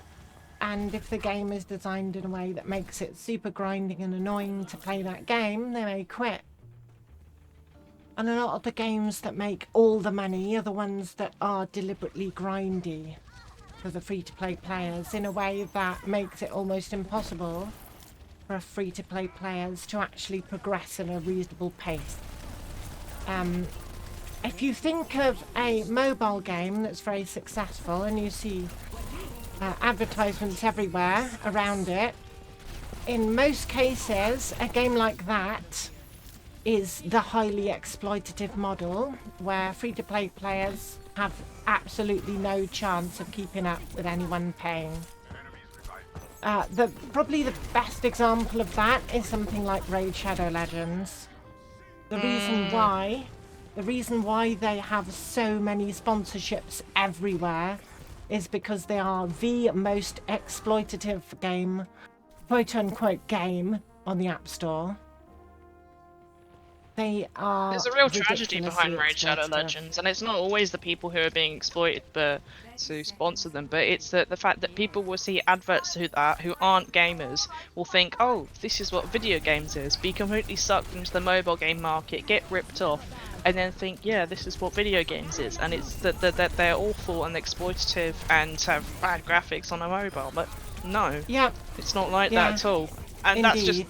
Speaker 9: and if the game is designed in a way that makes it super grinding and annoying to play that game, they may quit. And a lot of the games that make all the money are the ones that are deliberately grindy. for the free-to-play players in a way that makes it almost impossible for free-to-play players to actually progress at a reasonable pace. If you think of a mobile game that's very successful and you see advertisements everywhere around it, in most cases, a game like that is the highly exploitative model where free-to-play players have absolutely no chance of keeping up with anyone paying. Probably the best example of that is something like Raid Shadow Legends. The reason why they have so many sponsorships everywhere is because they are the most exploitative game, quote-unquote game, on the App Store. They are
Speaker 12: There's a real tragedy
Speaker 9: ridiculously
Speaker 12: behind Raid Shadow
Speaker 9: exploitative.
Speaker 12: Legends, and it's not always the people who are being exploited to sponsor them, but it's the fact that people will see adverts who aren't gamers, will think, oh, this is what video games is, be completely sucked into the mobile game market, get ripped off, and then think, yeah, this is what video games is, and it's that they're awful and exploitative and have bad graphics on a mobile, but no,
Speaker 9: yeah,
Speaker 12: it's not like
Speaker 9: yeah,
Speaker 12: that at all, and
Speaker 9: indeed.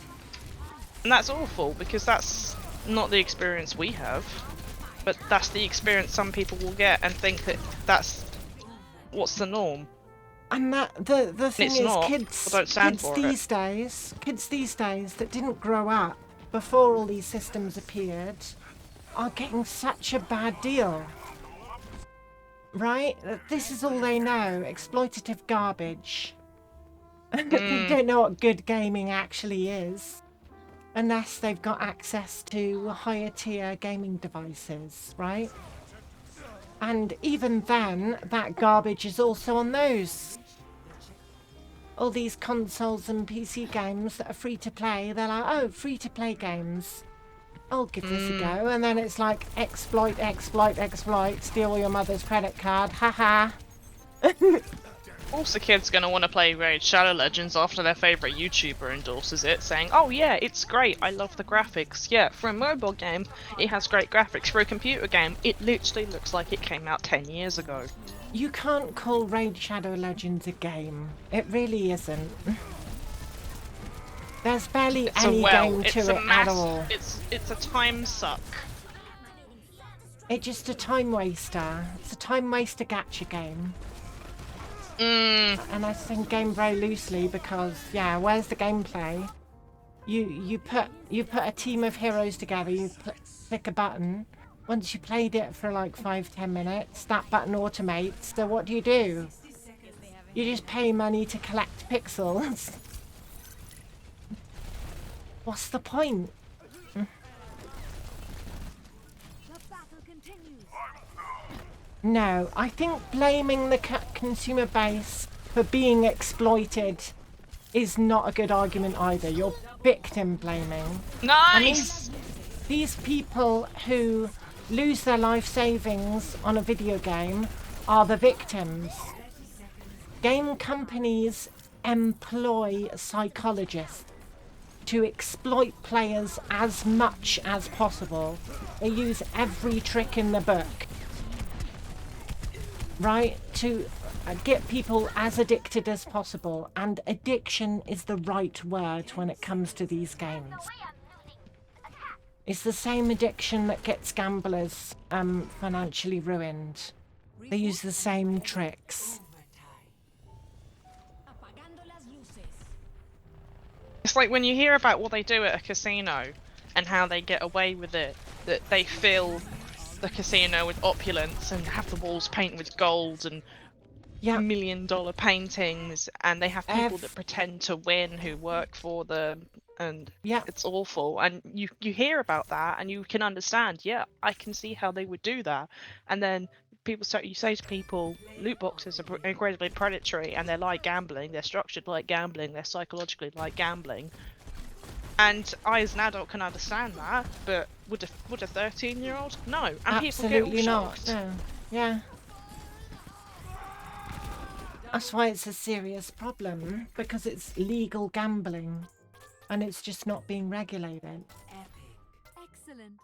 Speaker 12: that's awful, because that's not the experience we have, but that's the experience some people will get and think that that's what's the norm.
Speaker 9: And that the thing
Speaker 12: It's
Speaker 9: is,
Speaker 12: not.
Speaker 9: kids
Speaker 12: Well, don't stand for
Speaker 9: these days that didn't grow up before all these systems appeared are getting such a bad deal. Right? This is all they know, exploitative garbage. They don't know what good gaming actually is. Unless they've got access to higher tier gaming devices, right? And even then, that garbage is also on those. All these consoles and PC games that are free to play, they're like, oh, free to play games. I'll give this a go. And then it's like, exploit, steal your mother's credit card, haha.
Speaker 12: Also, kids gonna want to play Raid Shadow Legends after their favourite YouTuber endorses it, saying, oh yeah, it's great, I love the graphics. Yeah, for a mobile game, it has great graphics. For a computer game, it literally looks like it came out 10 years ago.
Speaker 9: You can't call Raid Shadow Legends a game. It really isn't. There's barely any game to it at all.
Speaker 12: It's a time suck.
Speaker 9: It's just a time waster. It's a time waster gacha game. And I think game very loosely because, yeah, where's the gameplay? You put a team of heroes together, you click a button. Once you played it for like 5-10 minutes, that button automates. So what do? You just pay money to collect pixels. What's the point? No, I think blaming the consumer base for being exploited is not a good argument either. You're victim blaming.
Speaker 12: Nice!
Speaker 9: These people who lose their life savings on a video game are the victims. Game companies employ psychologists to exploit players as much as possible. They use every trick in the book. Right, to get people as addicted as possible, and addiction is the right word when it comes to these games. It's the same addiction that gets gamblers financially ruined. They use the same tricks.
Speaker 12: It's like when you hear about what they do at a casino and how they get away with it, that they fill the casino with opulence and have the walls painted with gold and $1 million paintings, and they have people that pretend to win who work for them, and it's awful. And you hear about that and you can understand, yeah, I can see how they would do that. And then you say to people, loot boxes are incredibly predatory and they're like gambling, they're structured like gambling, they're psychologically like gambling. And I, as an adult, can understand that, but would a 13-year-old? No, and
Speaker 9: absolutely
Speaker 12: people get all shocked.
Speaker 9: Not. No. Yeah. That's why it's a serious problem, because it's legal gambling, and it's just not being regulated.
Speaker 2: Excellent.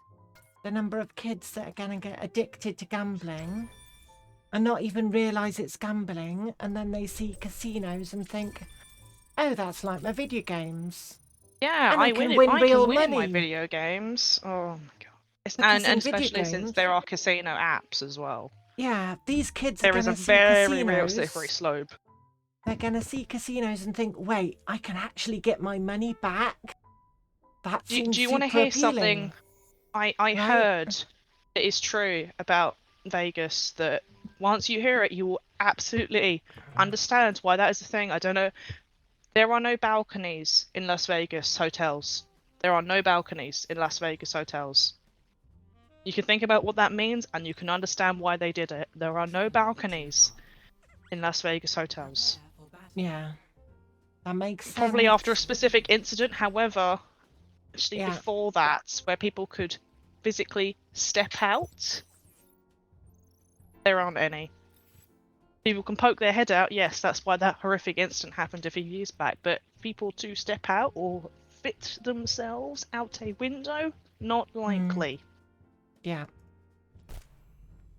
Speaker 9: The number of kids that are going to get addicted to gambling and not even realise it's gambling, and then they see casinos and think, oh, that's like my video games.
Speaker 12: Yeah,
Speaker 9: And
Speaker 12: I
Speaker 9: can
Speaker 12: win,
Speaker 9: win
Speaker 12: I
Speaker 9: real
Speaker 12: can win in my
Speaker 9: money.
Speaker 12: video games. Oh my god.
Speaker 9: Because
Speaker 12: And
Speaker 9: in video
Speaker 12: especially since
Speaker 9: games-
Speaker 12: there are casino apps as well.
Speaker 9: Yeah, these kids are
Speaker 12: There is
Speaker 9: going
Speaker 12: a
Speaker 9: to see
Speaker 12: very real
Speaker 9: casinos.
Speaker 12: slippery slope.
Speaker 9: They're going to see casinos and think, wait, I can actually get my money back? That
Speaker 12: Do
Speaker 9: seems
Speaker 12: you want to
Speaker 9: super
Speaker 12: hear something
Speaker 9: appealing.
Speaker 12: I heard that is true about Vegas, that once you hear it, you will absolutely understand why that is a thing. I don't know. There are no balconies in Las Vegas hotels. There are no balconies in Las Vegas hotels. You can think about what that means and you can understand why they did it. There are no balconies in Las Vegas hotels.
Speaker 9: Yeah, that makes sense.
Speaker 12: Probably after a specific incident, however, actually before that, where people could physically step out, there aren't any. People can poke their head out, yes, that's why that horrific incident happened a few years back, but people to step out or fit themselves out a window, not likely.
Speaker 9: Yeah.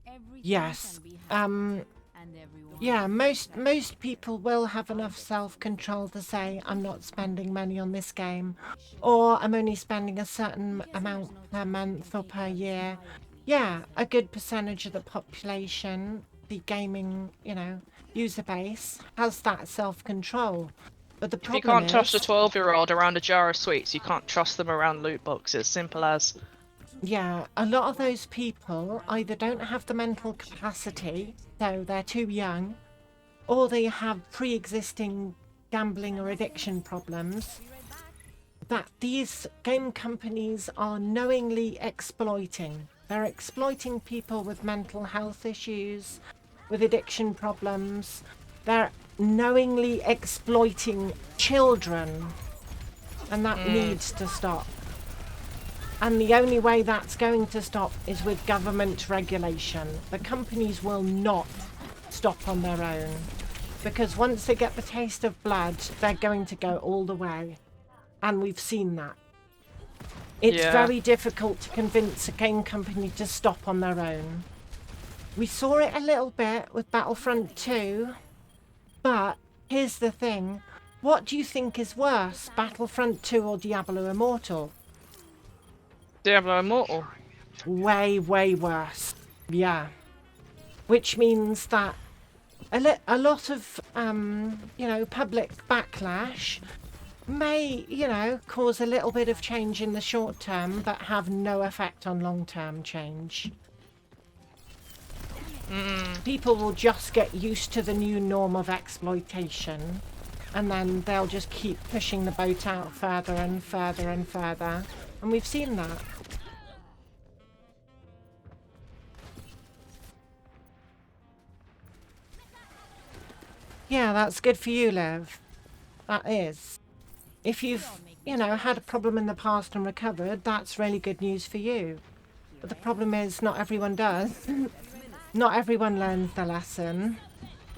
Speaker 6: Everything
Speaker 9: Yes.
Speaker 6: can be happy, and everyone
Speaker 9: Yeah,
Speaker 6: can
Speaker 9: most people will have enough self-control to say, I'm not spending money on this game, or I'm only spending a certain amount per month or per year. Yeah, a good percentage of the population, the gaming, user base, has that self-control. But the
Speaker 12: If you
Speaker 9: problem
Speaker 12: can't trust a
Speaker 9: is,
Speaker 12: 12-year-old around a jar of sweets, you can't trust them around loot boxes, simple as.
Speaker 9: yeah, a lot of those people either don't have the mental capacity, so they're too young, or they have pre-existing gambling or addiction problems that these game companies are knowingly exploiting. They're exploiting people with mental health issues, with addiction problems. They're knowingly exploiting children, and that needs to stop. And the only way that's going to stop is with government regulation. The companies will not stop on their own, because once they get the taste of blood, they're going to go all the way. And we've seen that. It's very difficult to convince a game company to stop on their own. We saw it a little bit with Battlefront 2, but here's the thing. What do you think is worse, Battlefront 2 or Diablo Immortal?
Speaker 12: Diablo Immortal.
Speaker 9: Way, way worse. Yeah. Which means that a lot of, public backlash may, cause a little bit of change in the short term, but have no effect on long-term change. People will just get used to the new norm of exploitation, and then they'll just keep pushing the boat out further and further and further. And we've seen that. Yeah, that's good for you, Liv. That is. If you've, had a problem in the past and recovered, that's really good news for you. But the problem is not everyone does. Not everyone learns the lesson.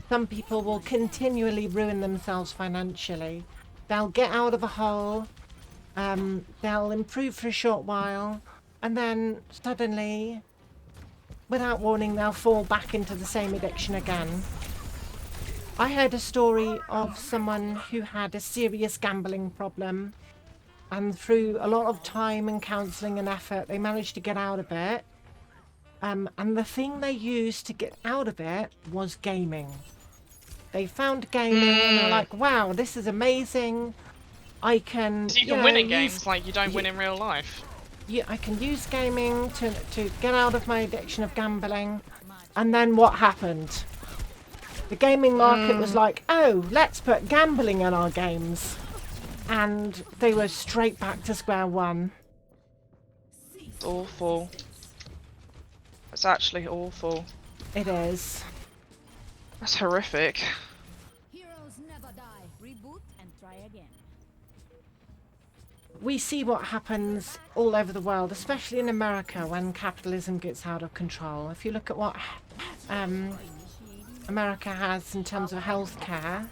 Speaker 9: Some people will continually ruin themselves financially. They'll get out of a hole, they'll improve for a short while, and then suddenly, without warning, they'll fall back into the same addiction again. I heard a story of someone who had a serious gambling problem, and through a lot of time and counselling and effort, they managed to get out of it. And the thing they used to get out of it was gaming. They found gaming and they're like, wow, this is amazing. I can...
Speaker 12: You can win in games like you don't win in real life.
Speaker 9: Yeah, I can use gaming to get out of my addiction of gambling. And then what happened? The gaming market was like, oh, let's put gambling in our games. And they were straight back to square one.
Speaker 12: Awful. It's actually awful.
Speaker 9: It is.
Speaker 12: That's horrific.
Speaker 6: Heroes never die. Reboot and try again.
Speaker 9: We see what happens all over the world, especially in America, when capitalism gets out of control. If you look at what America has in terms of healthcare,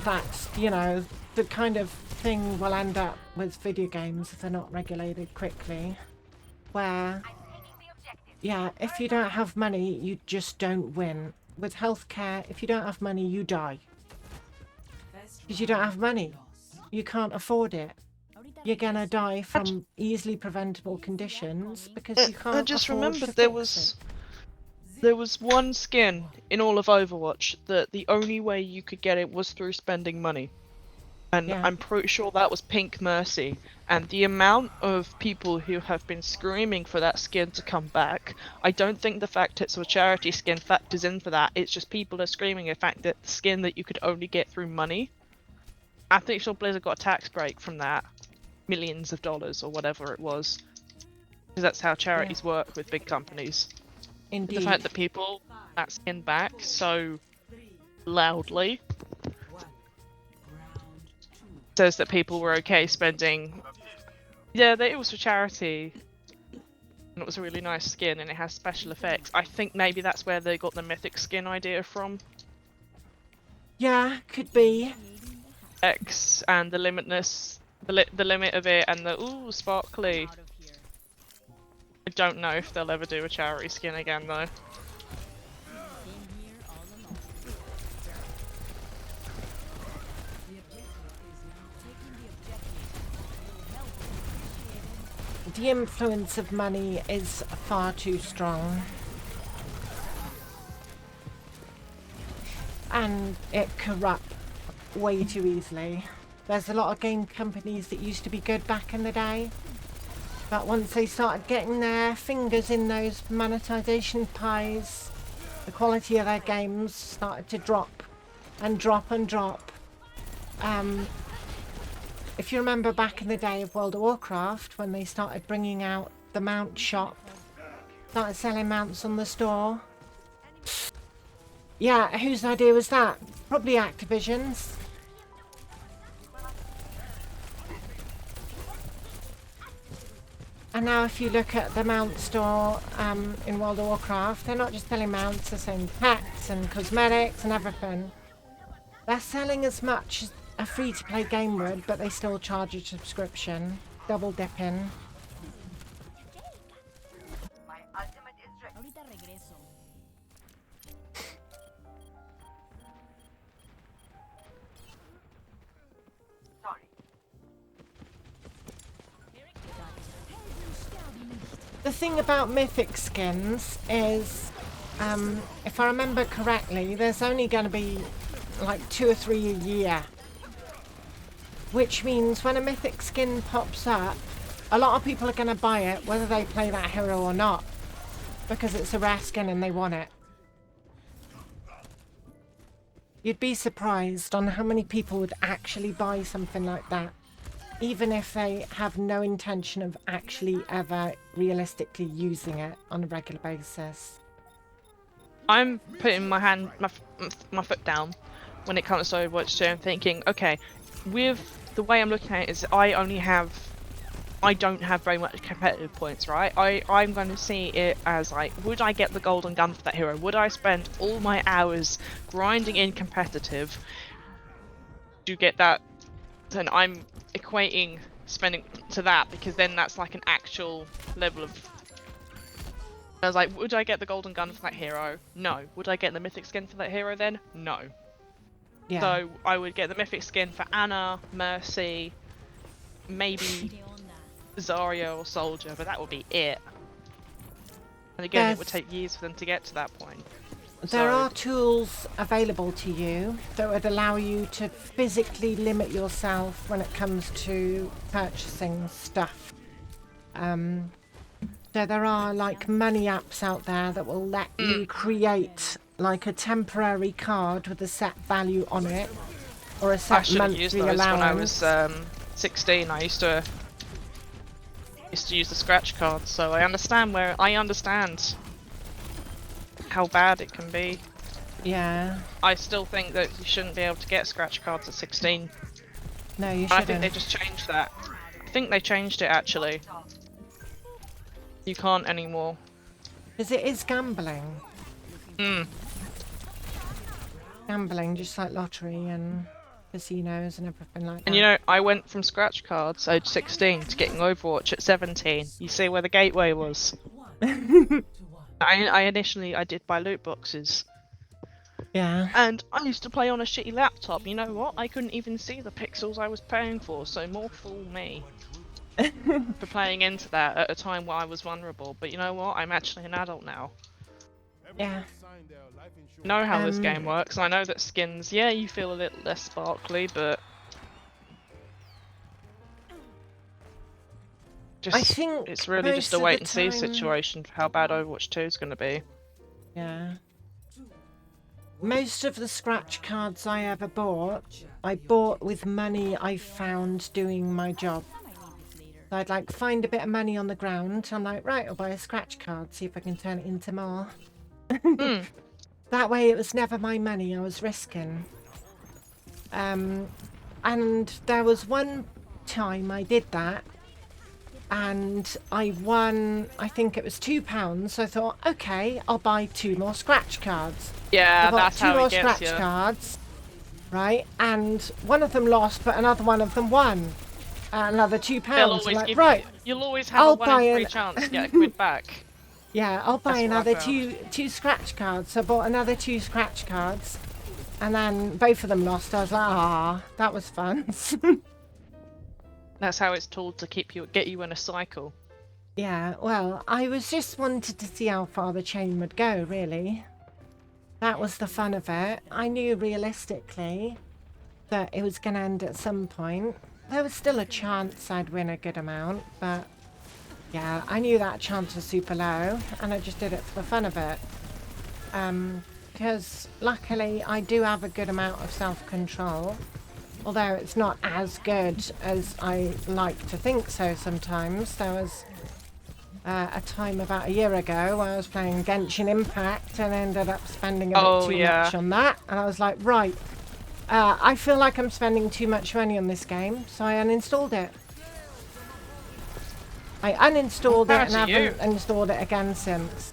Speaker 9: that's, the kind of thing will end up with video games if they're not regulated quickly, where, Yeah, if you don't have money, you just don't win. With healthcare, if you don't have money, you die. Because you don't have money. You can't afford it. You're gonna die from easily preventable conditions because you can't
Speaker 12: I just
Speaker 9: afford
Speaker 12: remembered
Speaker 9: to
Speaker 12: there
Speaker 9: fix
Speaker 12: was one skin in all of Overwatch that the only way you could get it was through spending money. And
Speaker 9: Yeah.
Speaker 12: I'm pretty sure that was Pink Mercy. And the amount of people who have been screaming for that skin to come back, I don't think the fact it's a charity skin factors in for that. It's just people are screaming the fact that the skin that you could only get through money. I'm pretty sure Blizzard got a tax break from that. Millions of dollars or whatever it was. Because that's how charities work with big companies.
Speaker 9: Indeed.
Speaker 12: The fact that people that skin back so loudly says that people were okay spending. Yeah, it was for charity, and it was a really nice skin, and it has special effects. I think maybe that's where they got the mythic skin idea from.
Speaker 9: Yeah, could be.
Speaker 12: X and the limitness, the limit of it, and the ooh sparkly. I don't know if they'll ever do a charity skin again though.
Speaker 9: The influence of money is far too strong. And it corrupts way too easily. There's a lot of game companies that used to be good back in the day. But once they started getting their fingers in those monetization pies, the quality of their games started to drop and drop and drop. If you remember back in the day of World of Warcraft, when they started bringing out the mount shop, started selling mounts on the store. Yeah, whose idea was that? Probably Activision's. And now if you look at the mount store in World of Warcraft, they're not just selling mounts, they're selling pets and cosmetics and everything. They're selling as much as a free-to-play game would, but they still charge a subscription. Double dipping. The thing about mythic skins is, if I remember correctly, there's only going to be like 2 or 3 a year. Which means when a mythic skin pops up, a lot of people are going to buy it whether they play that hero or not. Because it's a rare skin and they want it. You'd be surprised on how many people would actually buy something like that. Even if they have no intention of actually ever realistically using it on a regular basis.
Speaker 12: I'm putting my foot down when it comes to Overwatch 2 and thinking, okay, with the way I'm looking at it is I don't have very much competitive points, right? I'm going to see it as like, would I get the golden gun for that hero? Would I spend all my hours grinding in competitive to get that? And I'm equating spending to that because then that's like an actual level of. I was like, would I get the golden gun for that hero? No. Would I get the mythic skin for that hero then? No.
Speaker 9: Yeah.
Speaker 12: So I would get the mythic skin for Anna, Mercy, maybe Zarya or Soldier, but that would be it. And again, it would take years for them to get to that point.
Speaker 9: There are tools available to you that would allow you to physically limit yourself when it comes to purchasing stuff. So there are like money apps out there that will let you create like a temporary card with a set value on it, or a set monthly allowance.
Speaker 12: When I was 16, I used to use the scratch card, so I understand how bad it can be.
Speaker 9: Yeah.
Speaker 12: I still think that you shouldn't be able to get scratch cards at 16.
Speaker 9: No, you shouldn't.
Speaker 12: I think they just changed that. I think they changed it actually. You can't anymore.
Speaker 9: Because it is gambling. Gambling, just like lottery and casinos and everything like that.
Speaker 12: And you know, I went from scratch cards age 16 to getting Overwatch at 17. You see where the gateway was. I initially did buy loot boxes.
Speaker 9: Yeah.
Speaker 12: And I used to play on a shitty laptop. You know what? I couldn't even see the pixels I was paying for, so more fool me for playing into that at a time where I was vulnerable. But you know what? I'm actually an adult now.
Speaker 9: Yeah.
Speaker 12: I know how this game works. I know that skins, yeah, you feel a little less sparkly, but just
Speaker 9: I think
Speaker 12: it's really just a
Speaker 9: most of
Speaker 12: wait
Speaker 9: the
Speaker 12: and see
Speaker 9: time-
Speaker 12: situation for how bad Overwatch 2 is going to be.
Speaker 9: Yeah. Most of the scratch cards I ever bought, I bought with money I found doing my job. So I'd like find a bit of money on the ground. I'm like, right, I'll buy a scratch card, see if I can turn it into more. That way it was never my money I was risking. And there was one time I did that and I won, I think it was £2. So I thought, okay, I'll buy 2 more scratch cards.
Speaker 12: Yeah,
Speaker 9: I bought
Speaker 12: that's
Speaker 9: 2
Speaker 12: how
Speaker 9: more
Speaker 12: it gets
Speaker 9: scratch
Speaker 12: you.
Speaker 9: cards, right? And one of them lost, but another one of them won. Another £2.
Speaker 12: They'll
Speaker 9: I'm
Speaker 12: always
Speaker 9: like,
Speaker 12: give
Speaker 9: right,
Speaker 12: you'll always have
Speaker 9: I'll
Speaker 12: a 1
Speaker 9: buy
Speaker 12: in 3
Speaker 9: an-
Speaker 12: chance to get a quid back.
Speaker 9: yeah, I'll buy
Speaker 12: That's what I
Speaker 9: another
Speaker 12: found.
Speaker 9: two scratch cards. So I bought another 2 scratch cards, and then both of them lost. I was like, ah, that was fun.
Speaker 12: That's how it's told to get you in a cycle.
Speaker 9: Yeah, well, I was just wanted to see how far the chain would go, really. That was the fun of it. I knew realistically that it was going to end at some point. There was still a chance I'd win a good amount, but yeah, I knew that chance was super low, and I just did it for the fun of it. Because luckily I do have a good amount of self-control, although it's not as good as I like to think so sometimes. There was a time about a year ago where I was playing Genshin Impact and ended up spending a bit too much on that, and I was like, right, I feel like I'm spending too much money on this game, so I uninstalled it. I uninstalled it and haven't installed it again since.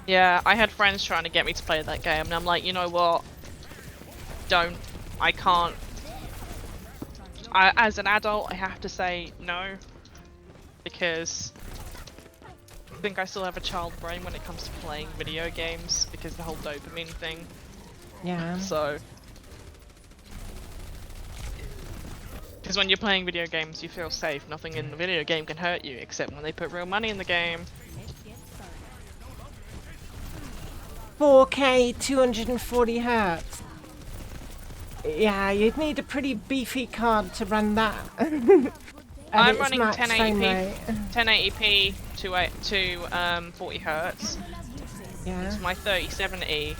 Speaker 12: Yeah, I had friends trying to get me to play that game, and I'm like, you know what? I can't. As an adult, I have to say no, because I think I still have a child brain when it comes to playing video games, because the whole dopamine thing.
Speaker 9: Yeah.
Speaker 12: So. Because when you're playing video games, you feel safe. Nothing in the video game can hurt you, except when they put real money in the game.
Speaker 9: 4K, 240 hertz. Yeah, you'd need a pretty beefy card to run that.
Speaker 12: I'm running 1080p to 40 hertz.
Speaker 9: Yeah.
Speaker 12: It's my 3070.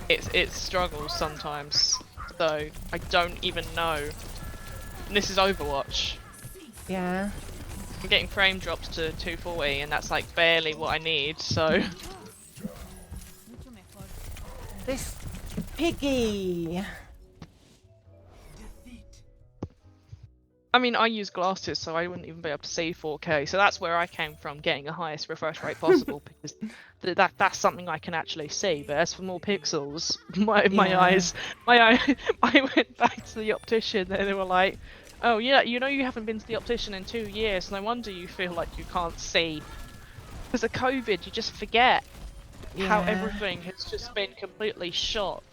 Speaker 12: It struggles sometimes, so I don't even know. And this is Overwatch.
Speaker 9: Yeah.
Speaker 12: I'm getting frame drops to 240, and that's like barely what I need. So.
Speaker 9: This piggy.
Speaker 12: I mean, I use glasses, so I wouldn't even be able to see 4K. So that's where I came from, getting the highest refresh rate possible, because that's something I can actually see. But as for more pixels, my eyes, I went back to the optician, and they were like, "Oh yeah, you know you haven't been to the optician in 2 years. No wonder you feel like you can't see. Because of COVID, you just forget how everything has just been completely shot."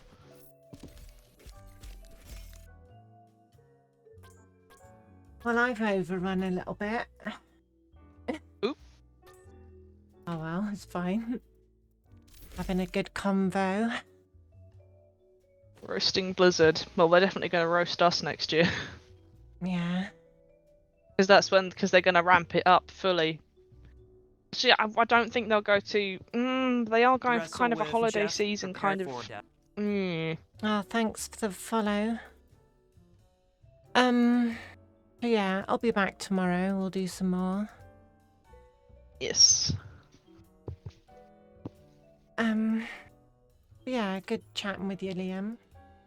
Speaker 9: Well, I've overrun a little bit.
Speaker 12: Oop.
Speaker 9: Oh well, it's fine. Having a good convo.
Speaker 12: Roasting Blizzard. Well, they're definitely going to roast us next year.
Speaker 9: Yeah.
Speaker 12: Because they're going to ramp it up fully. Actually, I don't think they'll go to. They are going for kind of a holiday season kind of.
Speaker 9: Oh, thanks for the follow. Yeah, I'll be back tomorrow. We'll do some more.
Speaker 12: Yes.
Speaker 9: Yeah, good chatting with you, Liam.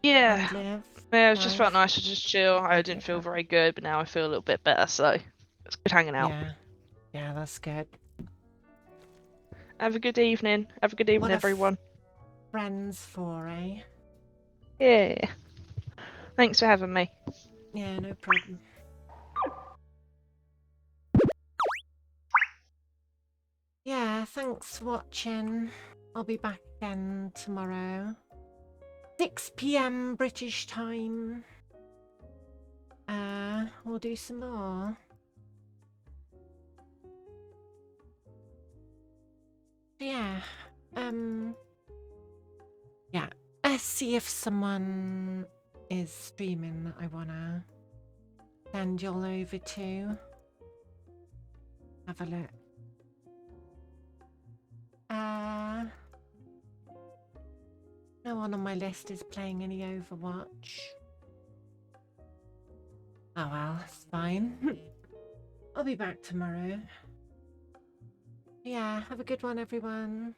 Speaker 12: Yeah.
Speaker 9: And Liv.
Speaker 12: Yeah, it just felt nice to just chill. I didn't feel very good, but now I feel a little bit better, so it's good hanging out.
Speaker 9: Yeah, that's good.
Speaker 12: Have a good evening. Have a good evening, everyone.
Speaker 9: Friends for, eh?
Speaker 12: Yeah. Thanks for having me.
Speaker 9: Yeah, no problem. Yeah, thanks for watching. I'll be back again tomorrow. 6 PM British time. We'll do some more. Yeah. Yeah. Let's see if someone is streaming that I wanna send y'all over to. Have a look. No one on my list is playing any Overwatch. Oh well, it's fine. I'll be back tomorrow. Yeah, have a good one, everyone.